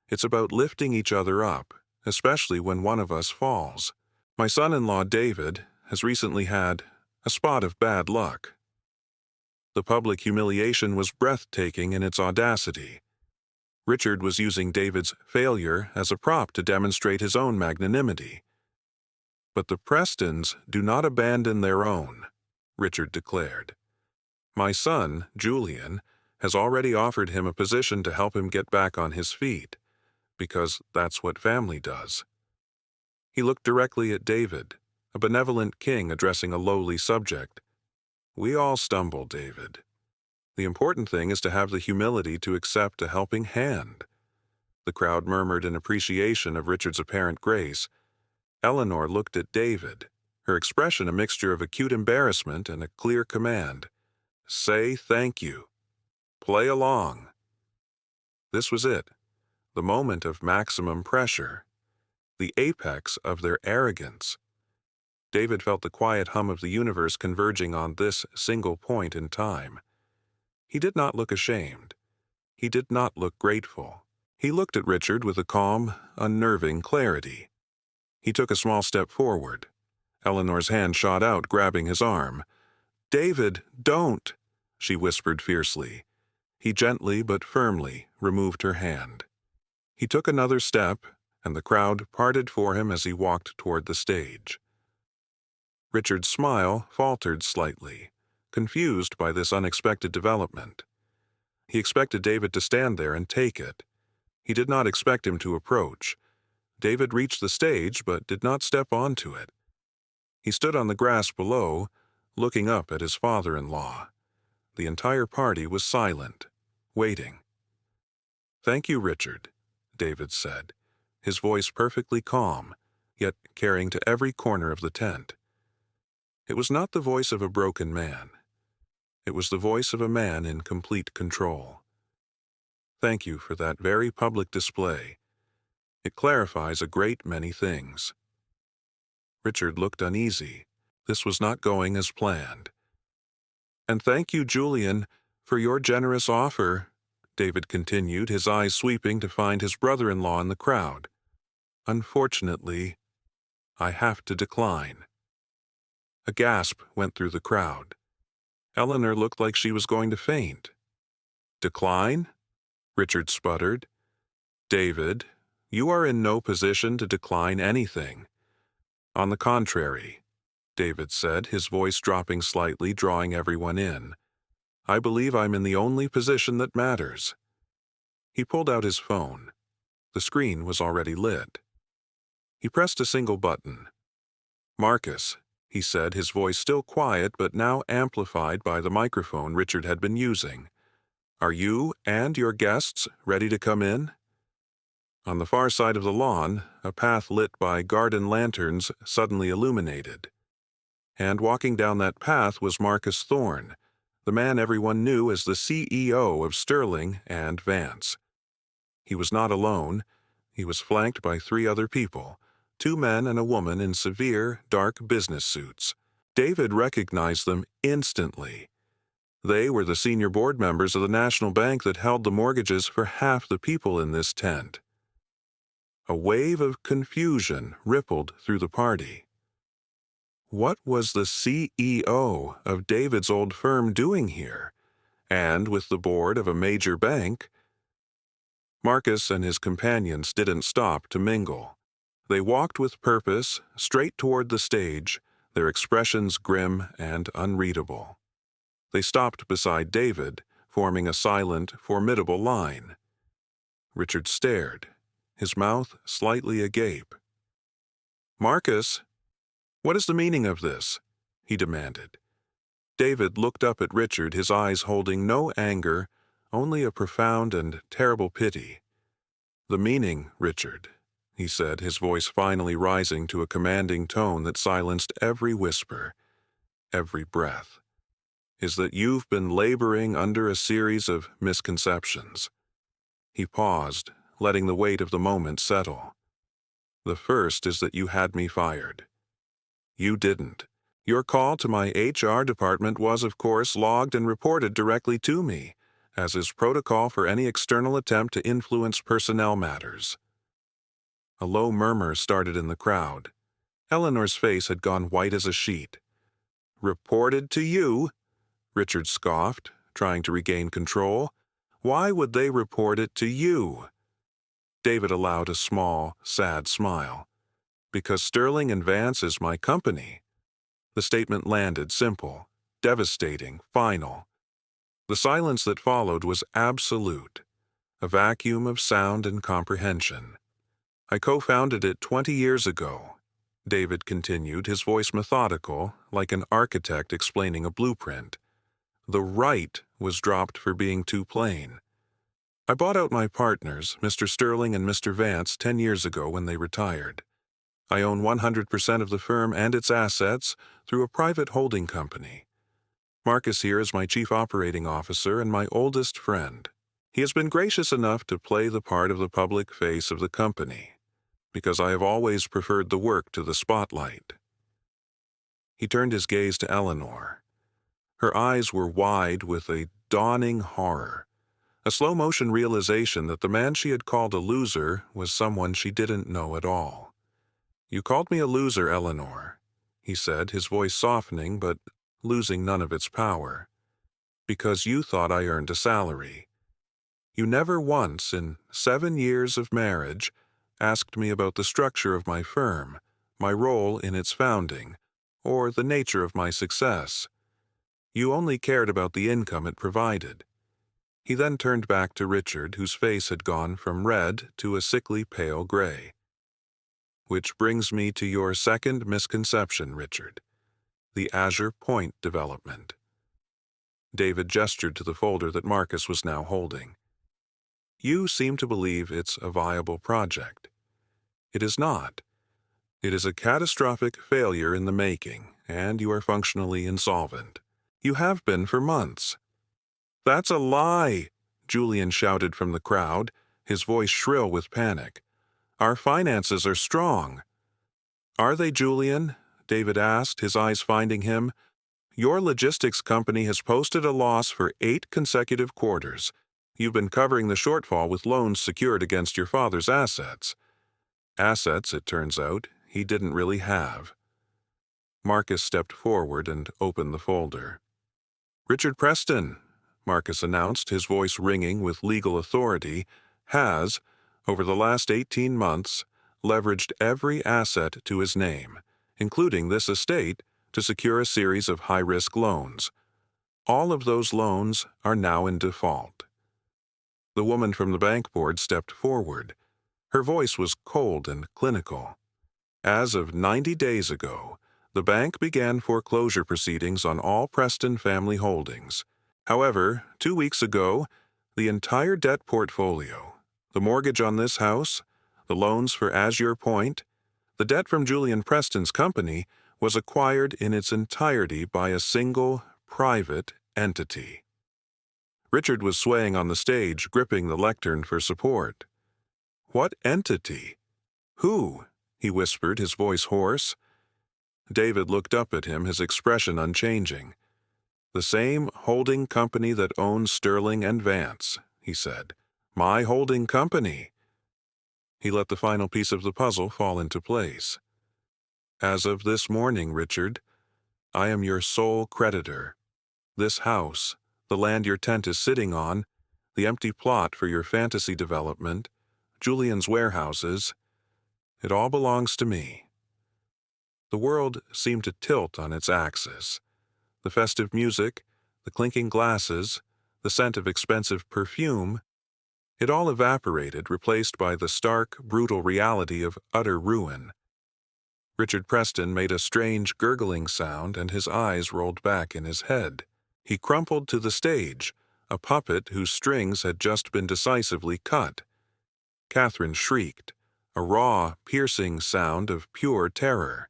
It's about lifting each other up, especially when one of us falls. My son-in-law, David, has recently had a spot of bad luck." The public humiliation was breathtaking in its audacity. Richard was using David's failure as a prop to demonstrate his own magnanimity. "But the Prestons do not abandon their own," Richard declared. "My son, Julian, has already offered him a position to help him get back on his feet, because that's what family does." He looked directly at David, a benevolent king addressing a lowly subject. "We all stumble, David. The important thing is to have the humility to accept a helping hand." The crowd murmured in appreciation of Richard's apparent grace. Eleanor looked at David, her expression a mixture of acute embarrassment and a clear command. "Say thank you. Play along." This was it, the moment of maximum pressure, the apex of their arrogance. David felt the quiet hum of the universe converging on this single point in time. He did not look ashamed. He did not look grateful. He looked at Richard with a calm, unnerving clarity. He took a small step forward. Eleanor's hand shot out, grabbing his arm. "David, don't!" she whispered fiercely. He gently but firmly removed her hand. He took another step, and the crowd parted for him as he walked toward the stage. Richard's smile faltered slightly, confused by this unexpected development. He expected David to stand there and take it. He did not expect him to approach. David reached the stage but did not step onto it. He stood on the grass below, looking up at his father-in-law. The entire party was silent, waiting. "Thank you, Richard," David said, his voice perfectly calm, yet carrying to every corner of the tent. It was not the voice of a broken man. It was the voice of a man in complete control. "Thank you for that very public display. It clarifies a great many things." Richard looked uneasy. This was not going as planned. "And thank you, Julian, for your generous offer," David continued, his eyes sweeping to find his brother-in-law in the crowd. "Unfortunately, I have to decline." A gasp went through the crowd. Eleanor looked like she was going to faint. "Decline?" Richard sputtered. "David, you are in no position to decline anything." "On the contrary," David said, his voice dropping slightly, drawing everyone in. "I believe I'm in the only position that matters." He pulled out his phone. The screen was already lit. He pressed a single button. "Marcus," he said, his voice still quiet but now amplified by the microphone Richard had been using. "Are you and your guests ready to come in?" On the far side of the lawn, a path lit by garden lanterns suddenly illuminated. And walking down that path was Marcus Thorne, the man everyone knew as the CEO of Sterling and Vance. He was not alone. He was flanked by 3 other people, 2 men and a woman in severe, dark business suits. David recognized them instantly. They were the senior board members of the national bank that held the mortgages for half the people in this tent. A wave of confusion rippled through the party. What was the CEO of David's old firm doing here, and with the board of a major bank? Marcus and his companions didn't stop to mingle. They walked with purpose, straight toward the stage, their expressions grim and unreadable. They stopped beside David, forming a silent, formidable line. Richard stared, his mouth slightly agape. "Marcus, what is the meaning of this?" he demanded. David looked up at Richard, his eyes holding no anger, only a profound and terrible pity. "The meaning, Richard," he said, his voice finally rising to a commanding tone that silenced every whisper, every breath, "is that you've been laboring under a series of misconceptions." He paused, letting the weight of the moment settle. "The first is that you had me fired. You didn't. Your call to my HR department was, of course, logged and reported directly to me, as is protocol for any external attempt to influence personnel matters." A low murmur started in the crowd. Eleanor's face had gone white as a sheet. "Reported to you?" Richard scoffed, trying to regain control. "Why would they report it to you?" David allowed a small, sad smile. "Because Sterling and Vance is my company." The statement landed simple, devastating, final. The silence that followed was absolute, a vacuum of sound and comprehension. "I co-founded it 20 years ago," David continued, his voice methodical, like an architect explaining a blueprint. "The right was dropped for being too plain. I bought out my partners, Mr. Sterling and Mr. Vance, 10 years ago when they retired. I own 100% of the firm and its assets through a private holding company. Marcus here is my chief operating officer and my oldest friend. He has been gracious enough to play the part of the public face of the company, because I have always preferred the work to the spotlight." He turned his gaze to Eleanor. Her eyes were wide with a dawning horror, a slow-motion realization that the man she had called a loser was someone she didn't know at all. "You called me a loser, Eleanor," he said, his voice softening but losing none of its power, "because you thought I earned a salary. You never once, in 7 years of marriage, asked me about the structure of my firm, my role in its founding, or the nature of my success. You only cared about the income it provided." He then turned back to Richard, whose face had gone from red to a sickly pale gray. "Which brings me to your second misconception, Richard, the Azure Point development." David gestured to the folder that Marcus was now holding. "You seem to believe it's a viable project. It is not. It is a catastrophic failure in the making, and you are functionally insolvent. You have been for months." "That's a lie!" Julian shouted from the crowd, his voice shrill with panic. "Our finances are strong." "Are they, Julian?" David asked, his eyes finding him. "Your logistics company has posted a loss for 8 consecutive quarters. You've been covering the shortfall with loans secured against your father's assets." Assets, it turns out, he didn't really have. Marcus stepped forward and opened the folder. "Richard Preston," Marcus announced, his voice ringing with legal authority, "has, over the last 18 months, leveraged every asset to his name, including this estate, to secure a series of high-risk loans. All of those loans are now in default." The woman from the bank board stepped forward. Her voice was cold and clinical. "As of 90 days ago, the bank began foreclosure proceedings on all Preston family holdings. However, 2 weeks ago, the entire debt portfolio, the mortgage on this house, the loans for Azure Point, the debt from Julian Preston's company, was acquired in its entirety by a single, private entity." Richard was swaying on the stage, gripping the lectern for support. "What entity? Who?" he whispered, his voice hoarse. David looked up at him, his expression unchanging. "The same holding company that owns Sterling and Vance," he said. "My holding company." He let the final piece of the puzzle fall into place. "As of this morning, Richard, I am your sole creditor. This house, the land your tent is sitting on, the empty plot for your fantasy development, Julian's warehouses, it all belongs to me." The world seemed to tilt on its axis. The festive music, the clinking glasses, the scent of expensive perfume, it all evaporated, replaced by the stark, brutal reality of utter ruin. Richard Preston made a strange gurgling sound, and his eyes rolled back in his head. He crumpled to the stage, a puppet whose strings had just been decisively cut. Catherine shrieked, a raw, piercing sound of pure terror.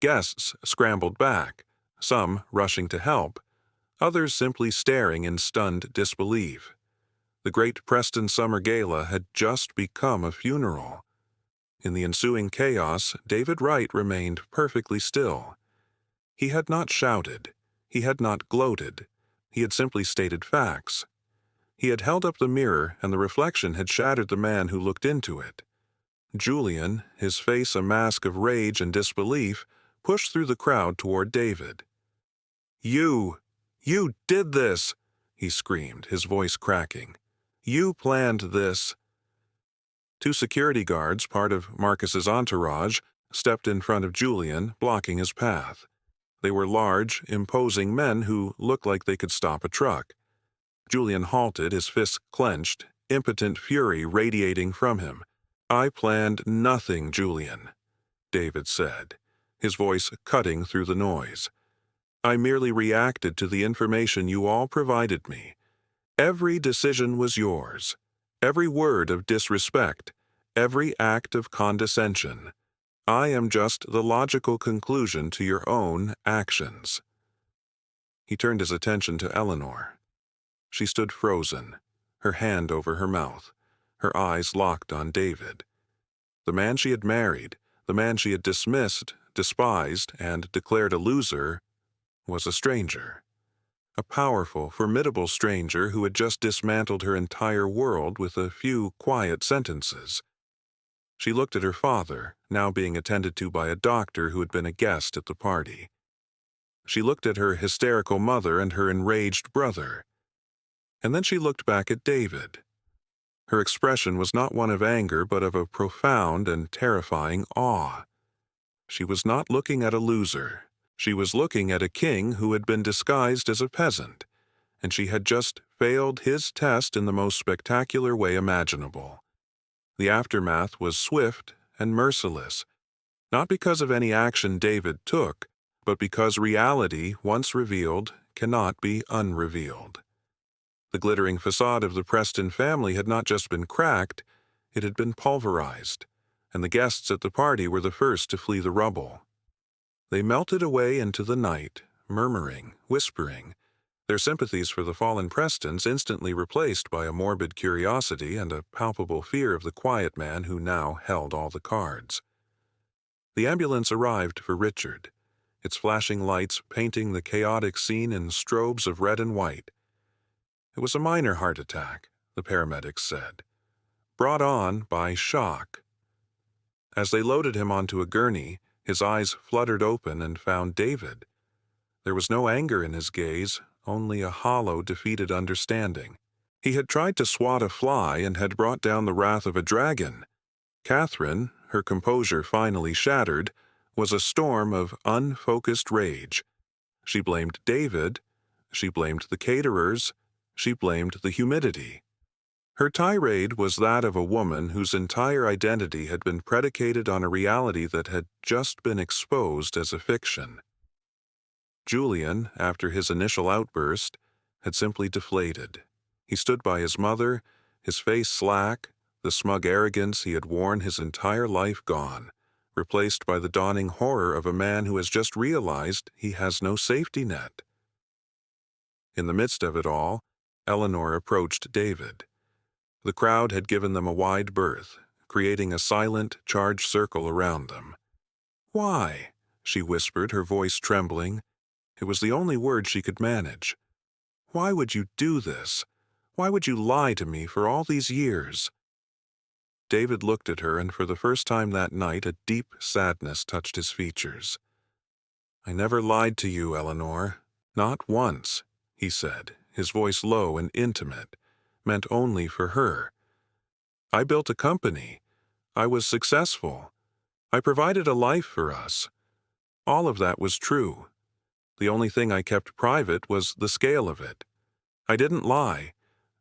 Guests scrambled back, some rushing to help, others simply staring in stunned disbelief. The great Preston Summer Gala had just become a funeral. In the ensuing chaos, David Wright remained perfectly still. He had not shouted. He had not gloated. He had simply stated facts. He had held up the mirror, and the reflection had shattered the man who looked into it. Julian, his face a mask of rage and disbelief, pushed through the crowd toward David. You did this!" he screamed, his voice cracking. "You planned this." 2 security guards, part of Marcus's entourage, stepped in front of Julian, blocking his path. They were large, imposing men who looked like they could stop a truck. Julian halted, his fists clenched, impotent fury radiating from him. "I planned nothing, Julian," David said, his voice cutting through the noise. "I merely reacted to the information you all provided me. Every decision was yours. Every word of disrespect, every act of condescension. I am just the logical conclusion to your own actions." He turned his attention to Eleanor. She stood frozen, her hand over her mouth, her eyes locked on David. The man she had married, the man she had dismissed, despised, and declared a loser, was a stranger. A powerful, formidable stranger who had just dismantled her entire world with a few quiet sentences. She looked at her father, now being attended to by a doctor who had been a guest at the party. She looked at her hysterical mother and her enraged brother. And then she looked back at David. Her expression was not one of anger, but of a profound and terrifying awe. She was not looking at a loser. She was looking at a king who had been disguised as a peasant, and she had just failed his test in the most spectacular way imaginable. The aftermath was swift and merciless, not because of any action David took, but because reality, once revealed, cannot be unrevealed. The glittering facade of the Preston family had not just been cracked, it had been pulverized, and the guests at the party were the first to flee the rubble. They melted away into the night, murmuring, whispering, their sympathies for the fallen Prestons instantly replaced by a morbid curiosity and a palpable fear of the quiet man who now held all the cards. The ambulance arrived for Richard, its flashing lights painting the chaotic scene in strobes of red and white. It was a minor heart attack, the paramedics said, brought on by shock. As they loaded him onto a gurney, His eyes fluttered open and found David. There was no anger in his gaze, only a hollow, defeated understanding. He had tried to swat a fly and had brought down the wrath of a dragon. Catherine, her composure finally shattered, was a storm of unfocused rage. She blamed David, she blamed the caterers, she blamed the humidity. Her tirade was that of a woman whose entire identity had been predicated on a reality that had just been exposed as a fiction. Julian, after his initial outburst, had simply deflated. He stood by his mother, his face slack, the smug arrogance he had worn his entire life gone, replaced by the dawning horror of a man who has just realized he has no safety net. In the midst of it all, Eleanor approached David. The crowd had given them a wide berth, creating a silent, charged circle around them. "Why?" she whispered, her voice trembling. It was the only word she could manage. "Why would you do this? Why would you lie to me for all these years?" David looked at her, and for the first time that night a deep sadness touched his features. "I never lied to you, Eleanor. Not once," he said, his voice low and intimate, meant only for her. "I built a company. I was successful. I provided a life for us. All of that was true. The only thing I kept private was the scale of it. I didn't lie.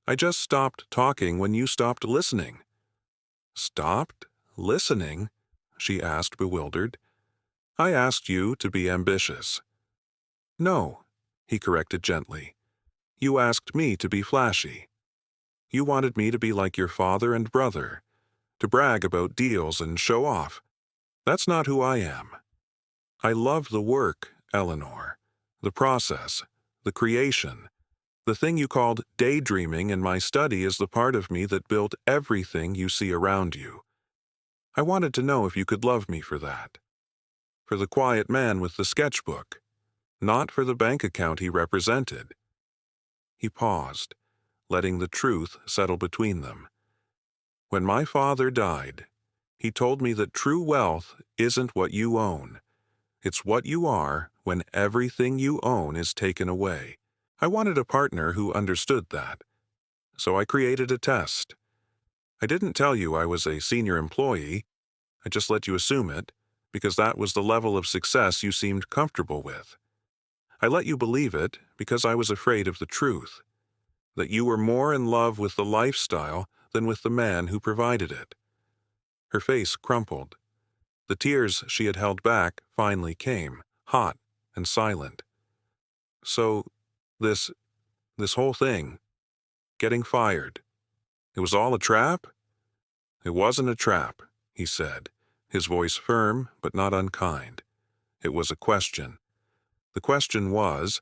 I just stopped talking when you stopped listening." "Stopped listening?" she asked, bewildered. "I asked you to be ambitious." "No," he corrected gently. "You asked me to be flashy. You wanted me to be like your father and brother, to brag about deals and show off. That's not who I am. I love the work, Eleanor, the process, the creation. The thing you called daydreaming in my study is the part of me that built everything you see around you. I wanted to know if you could love me for that. For the quiet man with the sketchbook, not for the bank account he represented." He paused, letting the truth settle between them. "When my father died, he told me that true wealth isn't what you own. It's what you are when everything you own is taken away. I wanted a partner who understood that. So I created a test. I didn't tell you I was a senior employee. I just let you assume it, because that was the level of success you seemed comfortable with. I let you believe it because I was afraid of the truth, that you were more in love with the lifestyle than with the man who provided it." Her face crumpled. The tears she had held back finally came, hot and silent. "So, this whole thing, getting fired, it was all a trap?" "It wasn't a trap," he said, his voice firm but not unkind. It was a question. The question was,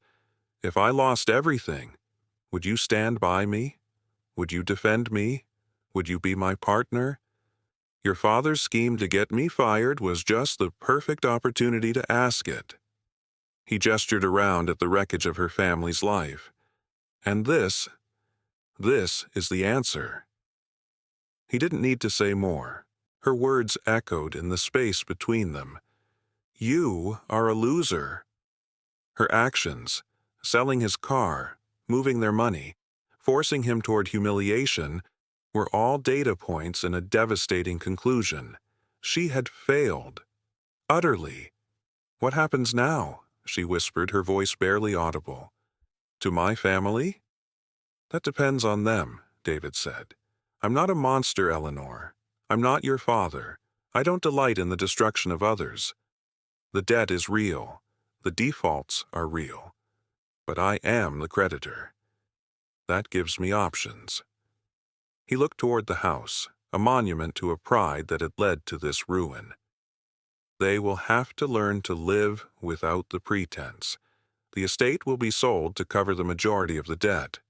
if I lost everything, would you stand by me? Would you defend me? Would you be my partner? Your father's scheme to get me fired was just the perfect opportunity to ask it." He gestured around at the wreckage of her family's life. "And this is the answer." He didn't need to say more. Her words echoed in the space between them. "You are a loser." Her actions, selling his car, moving their money, forcing him toward humiliation, were all data points in a devastating conclusion. She had failed. Utterly. "What happens now?" she whispered, her voice barely audible. "To my family?" "That depends on them," David said. "I'm not a monster, Eleanor. I'm not your father. I don't delight in the destruction of others. The debt is real. The defaults are real. But I am the creditor. That gives me options." He looked toward the house, a monument to a pride that had led to this ruin. "They will have to learn to live without the pretense. The estate will be sold to cover the majority of the debt.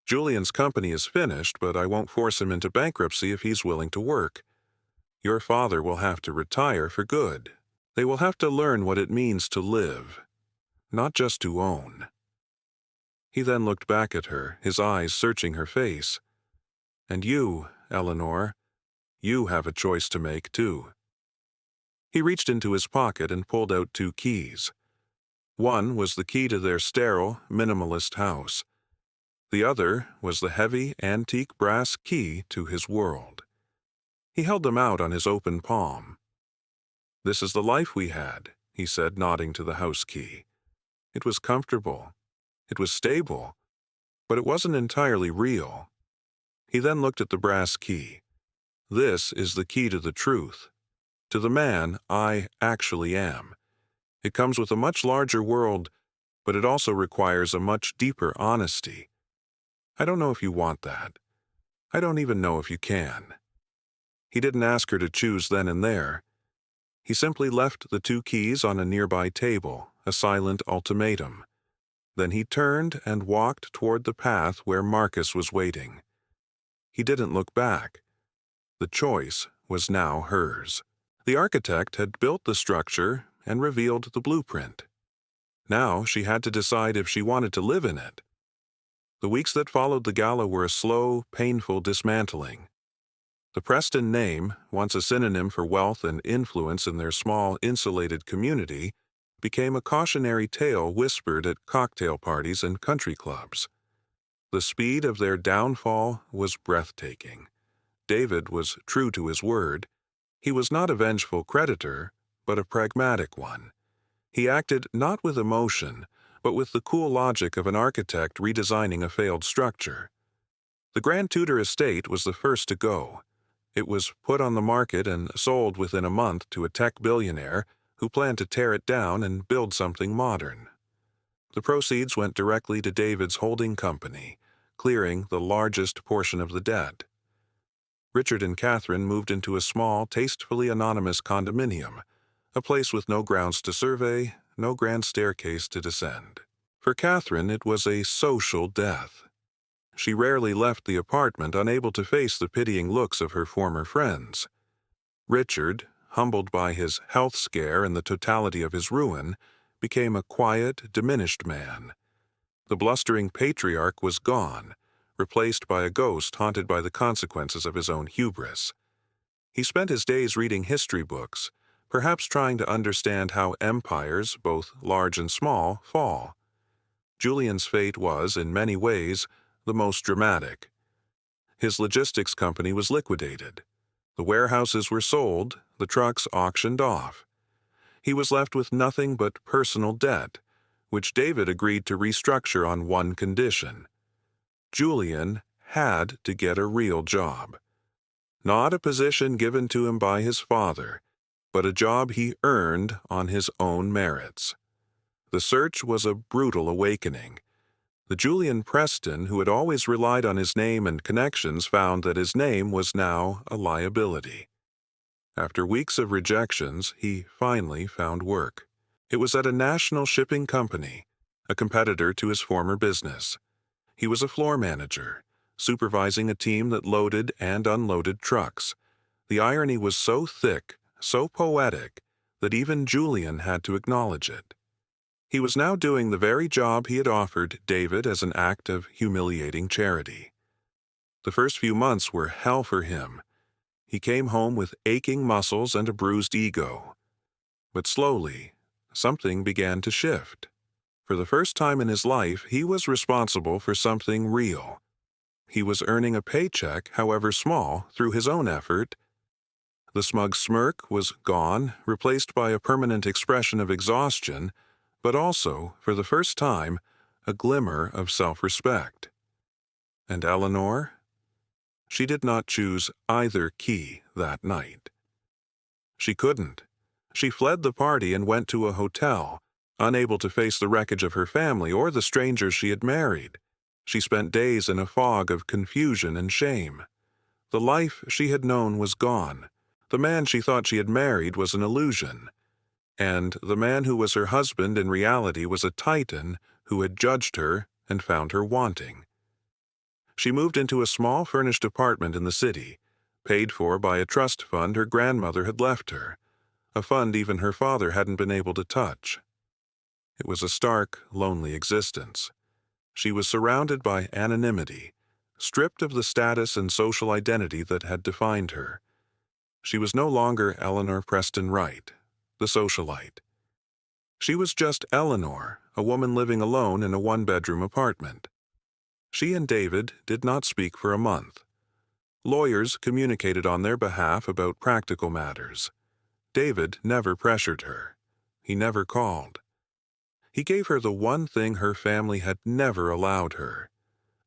Julian's company is finished, but I won't force him into bankruptcy if he's willing to work. Your father will have to retire for good. They will have to learn what it means to live, not just to own." He then looked back at her, his eyes searching her face. "And you, Eleanor, you have a choice to make too." He reached into his pocket and pulled out 2 keys. One was the key to their sterile, minimalist house. The other was the heavy, antique brass key to his world. He held them out on his open palm. "This is the life we had," he said, nodding to the house key. It was comfortable. It was stable. But it wasn't entirely real. He then looked at the brass key. "This is the key to the truth, to the man I actually am. It comes with a much larger world, but it also requires a much deeper honesty. I don't know if you want that. I don't even know if you can." He didn't ask her to choose then and there. He simply left the 2 keys on a nearby table, a silent ultimatum. Then he turned and walked toward the path where Marcus was waiting. He didn't look back. The choice was now hers. The architect had built the structure and revealed the blueprint. Now she had to decide if she wanted to live in it. The weeks that followed the gala were a slow, painful dismantling. The Preston name, once a synonym for wealth and influence in their small, insulated community, became a cautionary tale whispered at cocktail parties and country clubs. The speed of their downfall was breathtaking. David was true to his word. He was not a vengeful creditor, but a pragmatic one. He acted not with emotion, but with the cool logic of an architect redesigning a failed structure. The Grand Tudor estate was the first to go. It was put on the market and sold within a month to a tech billionaire who planned to tear it down and build something modern. The proceeds went directly to David's holding company, clearing the largest portion of the debt. Richard and Catherine moved into a small, tastefully anonymous condominium, a place with no grounds to survey, no grand staircase to descend. For Catherine, it was a social death. She rarely left the apartment, unable to face the pitying looks of her former friends. Richard, humbled by his health scare and the totality of his ruin, became a quiet, diminished man. The blustering patriarch was gone, replaced by a ghost haunted by the consequences of his own hubris. He spent his days reading history books, perhaps trying to understand how empires, both large and small, fall. Julian's fate was, in many ways, the most dramatic. His logistics company was liquidated. The warehouses were sold, the trucks auctioned off. He was left with nothing but personal debt, which David agreed to restructure on one condition. Julian had to get a real job. Not a position given to him by his father, but a job he earned on his own merits. The search was a brutal awakening. The Julian Preston, who had always relied on his name and connections, found that his name was now a liability. After weeks of rejections, he finally found work. It was at a national shipping company, a competitor to his former business. He was a floor manager, supervising a team that loaded and unloaded trucks. The irony was so thick, so poetic, that even Julian had to acknowledge it. He was now doing the very job he had offered David as an act of humiliating charity. The first few months were hell for him. He came home with aching muscles and a bruised ego. But slowly, something began to shift. For the first time in his life, he was responsible for something real. He was earning a paycheck, however small, through his own effort. The smug smirk was gone, replaced by a permanent expression of exhaustion, but also, for the first time, a glimmer of self-respect. And Eleanor? She did not choose either key that night. She couldn't. She fled the party and went to a hotel, unable to face the wreckage of her family or the strangers she had married. She spent days in a fog of confusion and shame. The life she had known was gone. The man she thought she had married was an illusion. And the man who was her husband in reality was a titan who had judged her and found her wanting. She moved into a small furnished apartment in the city, paid for by a trust fund her grandmother had left her, a fund even her father hadn't been able to touch. It was a stark, lonely existence. She was surrounded by anonymity, stripped of the status and social identity that had defined her. She was no longer Eleanor Preston Wright, the socialite. She was just Eleanor, a woman living alone in a one-bedroom apartment. She and David did not speak for a month. Lawyers communicated on their behalf about practical matters. David never pressured her. He never called. He gave her the one thing her family had never allowed her: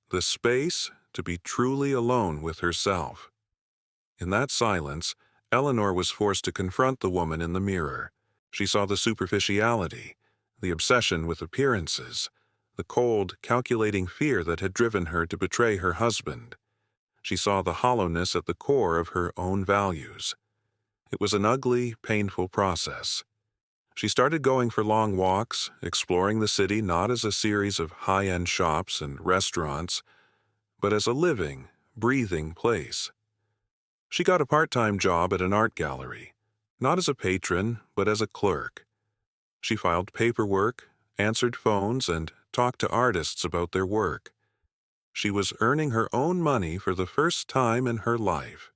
the space to be truly alone with herself. In that silence, Eleanor was forced to confront the woman in the mirror. She saw the superficiality, the obsession with appearances, the cold, calculating fear that had driven her to betray her husband. She saw the hollowness at the core of her own values. It was an ugly, painful process. She started going for long walks, exploring the city not as a series of high-end shops and restaurants, but as a living, breathing place. She got a part-time job at an art gallery, not as a patron, but as a clerk. She filed paperwork, answered phones, and talked to artists about their work. She was earning her own money for the first time in her life.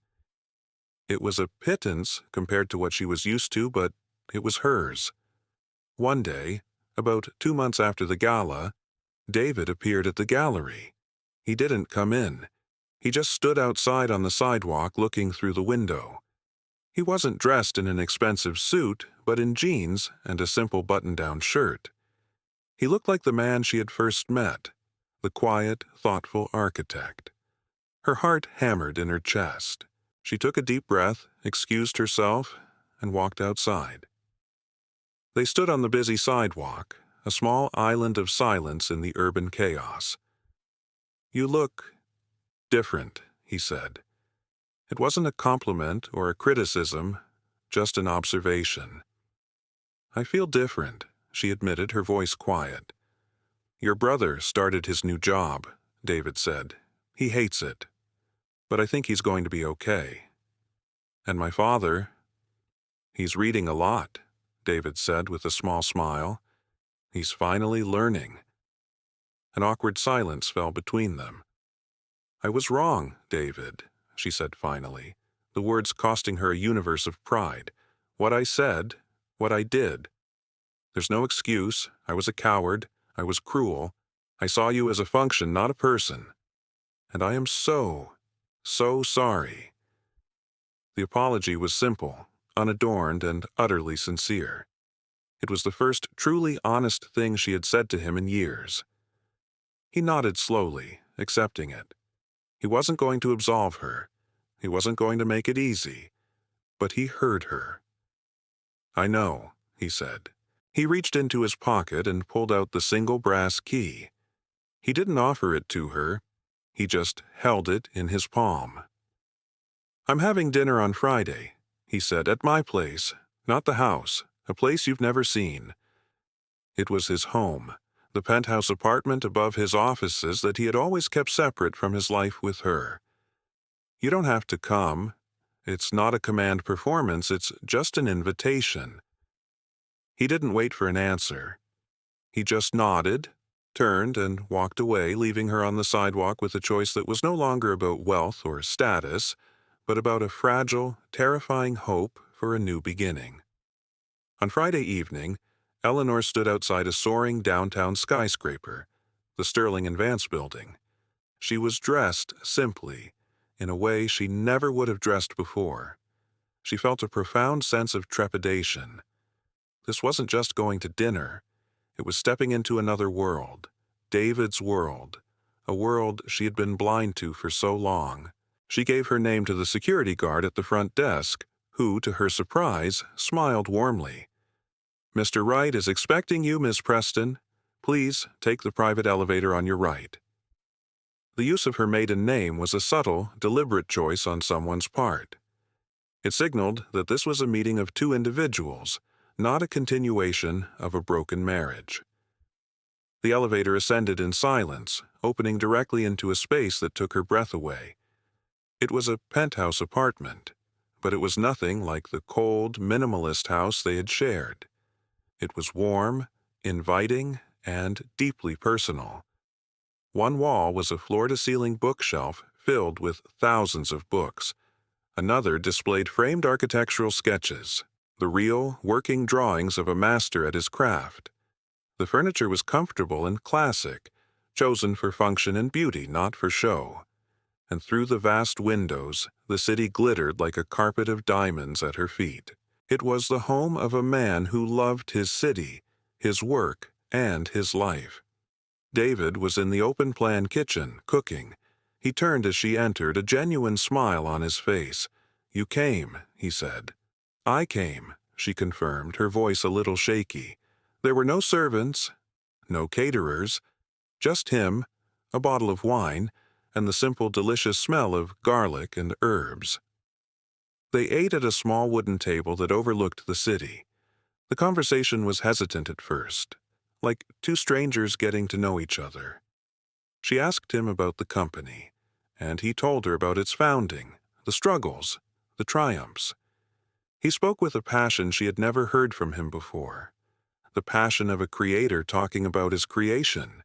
It was a pittance compared to what she was used to, but it was hers. One day, about 2 months after the gala, David appeared at the gallery. He didn't come in. He just stood outside on the sidewalk looking through the window. He wasn't dressed in an expensive suit, but in jeans and a simple button-down shirt. He looked like the man she had first met, the quiet, thoughtful architect. Her heart hammered in her chest. She took a deep breath, excused herself, and walked outside. They stood on the busy sidewalk, a small island of silence in the urban chaos. "You look different," he said. It wasn't a compliment or a criticism, just an observation. "I feel different," she admitted, her voice quiet. "Your brother started his new job," David said. "He hates it. But I think he's going to be okay. And my father, he's reading a lot," David said with a small smile. "He's finally learning." An awkward silence fell between them. "I was wrong, David," she said finally, the words costing her a universe of pride. "What I said, what I did. There's no excuse. I was a coward. I was cruel. I saw you as a function, not a person. And I am so sorry." The apology was simple, unadorned, and utterly sincere. It was the first truly honest thing she had said to him in years. He nodded slowly, accepting it. He wasn't going to absolve her. He wasn't going to make it easy. But he heard her. "I know," he said. He reached into his pocket and pulled out the single brass key. He didn't offer it to her. He just held it in his palm. "I'm having dinner on Friday," he said, "at my place, not the house, a place you've never seen." It was his home, the penthouse apartment above his offices that he had always kept separate from his life with her. "You don't have to come. It's not a command performance, it's just an invitation." He didn't wait for an answer. He just nodded, turned, and walked away, leaving her on the sidewalk with a choice that was no longer about wealth or status, but about a fragile, terrifying hope for a new beginning. On Friday evening, Eleanor stood outside a soaring downtown skyscraper, the Sterling and Vance building. She was dressed simply, in a way she never would have dressed before. She felt a profound sense of trepidation. This wasn't just going to dinner. It was stepping into another world, David's world, a world she had been blind to for so long. She gave her name to the security guard at the front desk, who, to her surprise, smiled warmly. "Mr. Wright is expecting you, Miss Preston. Please take the private elevator on your right." The use of her maiden name was a subtle, deliberate choice on someone's part. It signaled that this was a meeting of two individuals, not a continuation of a broken marriage. The elevator ascended in silence, opening directly into a space that took her breath away. It was a penthouse apartment, but it was nothing like the cold, minimalist house they had shared. It was warm, inviting, and deeply personal. One wall was a floor-to-ceiling bookshelf filled with thousands of books. Another displayed framed architectural sketches. the real, working drawings of a master at his craft. The furniture was comfortable and classic, chosen for function and beauty, not for show. And through the vast windows, the city glittered like a carpet of diamonds at her feet. It was the home of a man who loved his city, his work, and his life. David was in the open-plan kitchen, cooking. He turned as she entered, a genuine smile on his face. "You came," he said. "I came," she confirmed, her voice a little shaky. There were no servants, no caterers, just him, a bottle of wine, and the simple, delicious smell of garlic and herbs. They ate at a small wooden table that overlooked the city. The conversation was hesitant at first, like two strangers getting to know each other. She asked him about the company, and he told her about its founding, the struggles, the triumphs. He spoke with a passion she had never heard from him before, the passion of a creator talking about his creation.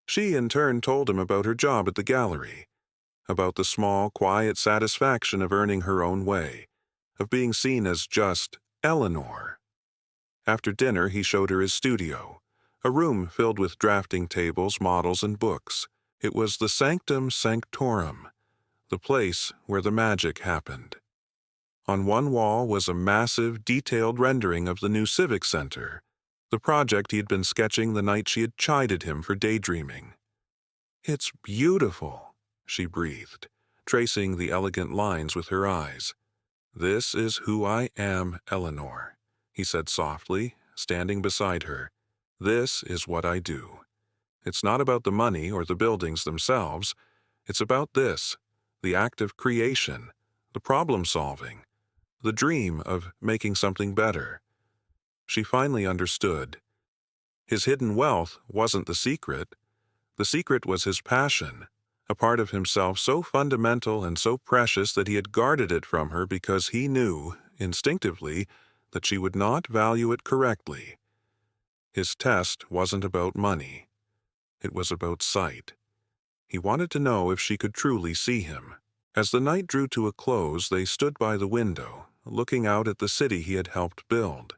She, in turn, told him about her job at the gallery, about the small, quiet satisfaction of earning her own way, of being seen as just Eleanor. After dinner, he showed her his studio, a room filled with drafting tables, models, and books. It was the sanctum sanctorum, the place where the magic happened. On one wall was a massive, detailed rendering of the new Civic Center, the project he had been sketching the night she had chided him for daydreaming. "It's beautiful," she breathed, tracing the elegant lines with her eyes. "This is who I am, Eleanor," he said softly, standing beside her. "This is what I do. It's not about the money or the buildings themselves. It's about this, the act of creation, the problem-solving, the dream of making something better." She finally understood. His hidden wealth wasn't the secret. The secret was his passion, a part of himself so fundamental and so precious that he had guarded it from her because he knew, instinctively, that she would not value it correctly. His test wasn't about money. It was about sight. He wanted to know if she could truly see him. As the night drew to a close, they stood by the window, looking out at the city he had helped build.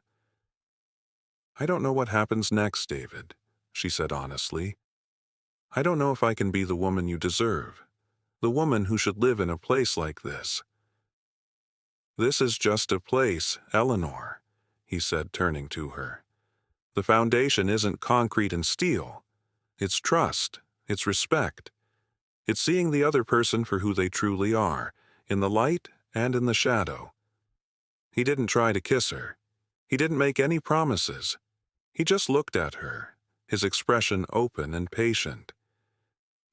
"I don't know what happens next, David," she said honestly. "I don't know if I can be the woman you deserve, the woman who should live in a place like this." "This is just a place, Eleanor," he said, turning to her. "The foundation isn't concrete and steel. It's trust, it's respect. It's seeing the other person for who they truly are, in the light and in the shadow." He didn't try to kiss her. He didn't make any promises. He just looked at her, his expression open and patient.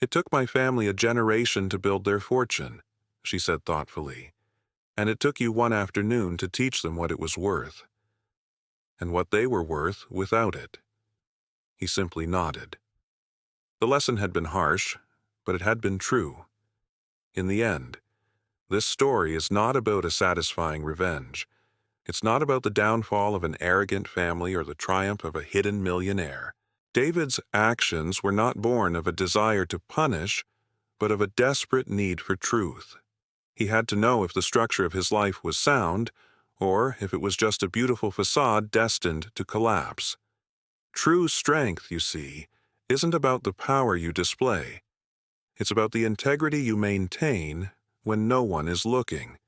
"It took my family a generation to build their fortune," she said thoughtfully, "and it took you one afternoon to teach them what it was worth, and what they were worth without it." He simply nodded. The lesson had been harsh, but it had been true. In the end, this story is not about a satisfying revenge. It's not about the downfall of an arrogant family or the triumph of a hidden millionaire. David's actions were not born of a desire to punish, but of a desperate need for truth. He had to know if the structure of his life was sound, or if it was just a beautiful facade destined to collapse. True strength, you see, isn't about the power you display. It's about the integrity you maintain when no one is looking.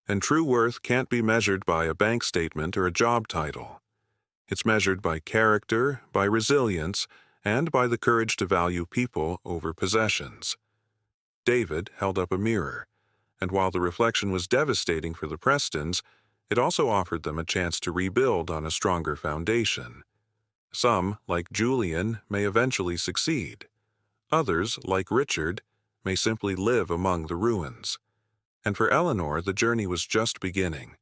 And true worth can't be measured by a bank statement or a job title. It's measured by character, by resilience, and by the courage to value people over possessions. David held up a mirror, and while the reflection was devastating for the Prestons, it also offered them a chance to rebuild on a stronger foundation. Some, like Julian, may eventually succeed. Others, like Richard, may simply live among the ruins. And for Eleanor, the journey was just beginning,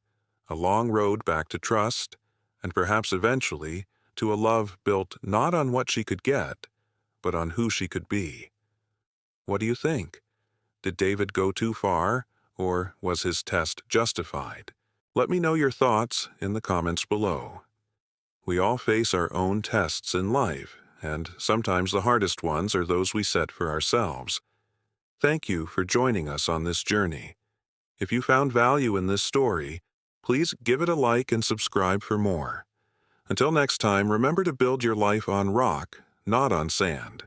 a long road back to trust, and perhaps eventually to a love built not on what she could get, but on who she could be. What do you think? Did David go too far, or was his test justified? Let me know your thoughts in the comments below. We all face our own tests in life, and sometimes the hardest ones are those we set for ourselves. Thank you for joining us on this journey. If you found value in this story, please give it a like and subscribe for more. Until next time, remember to build your life on rock, not on sand.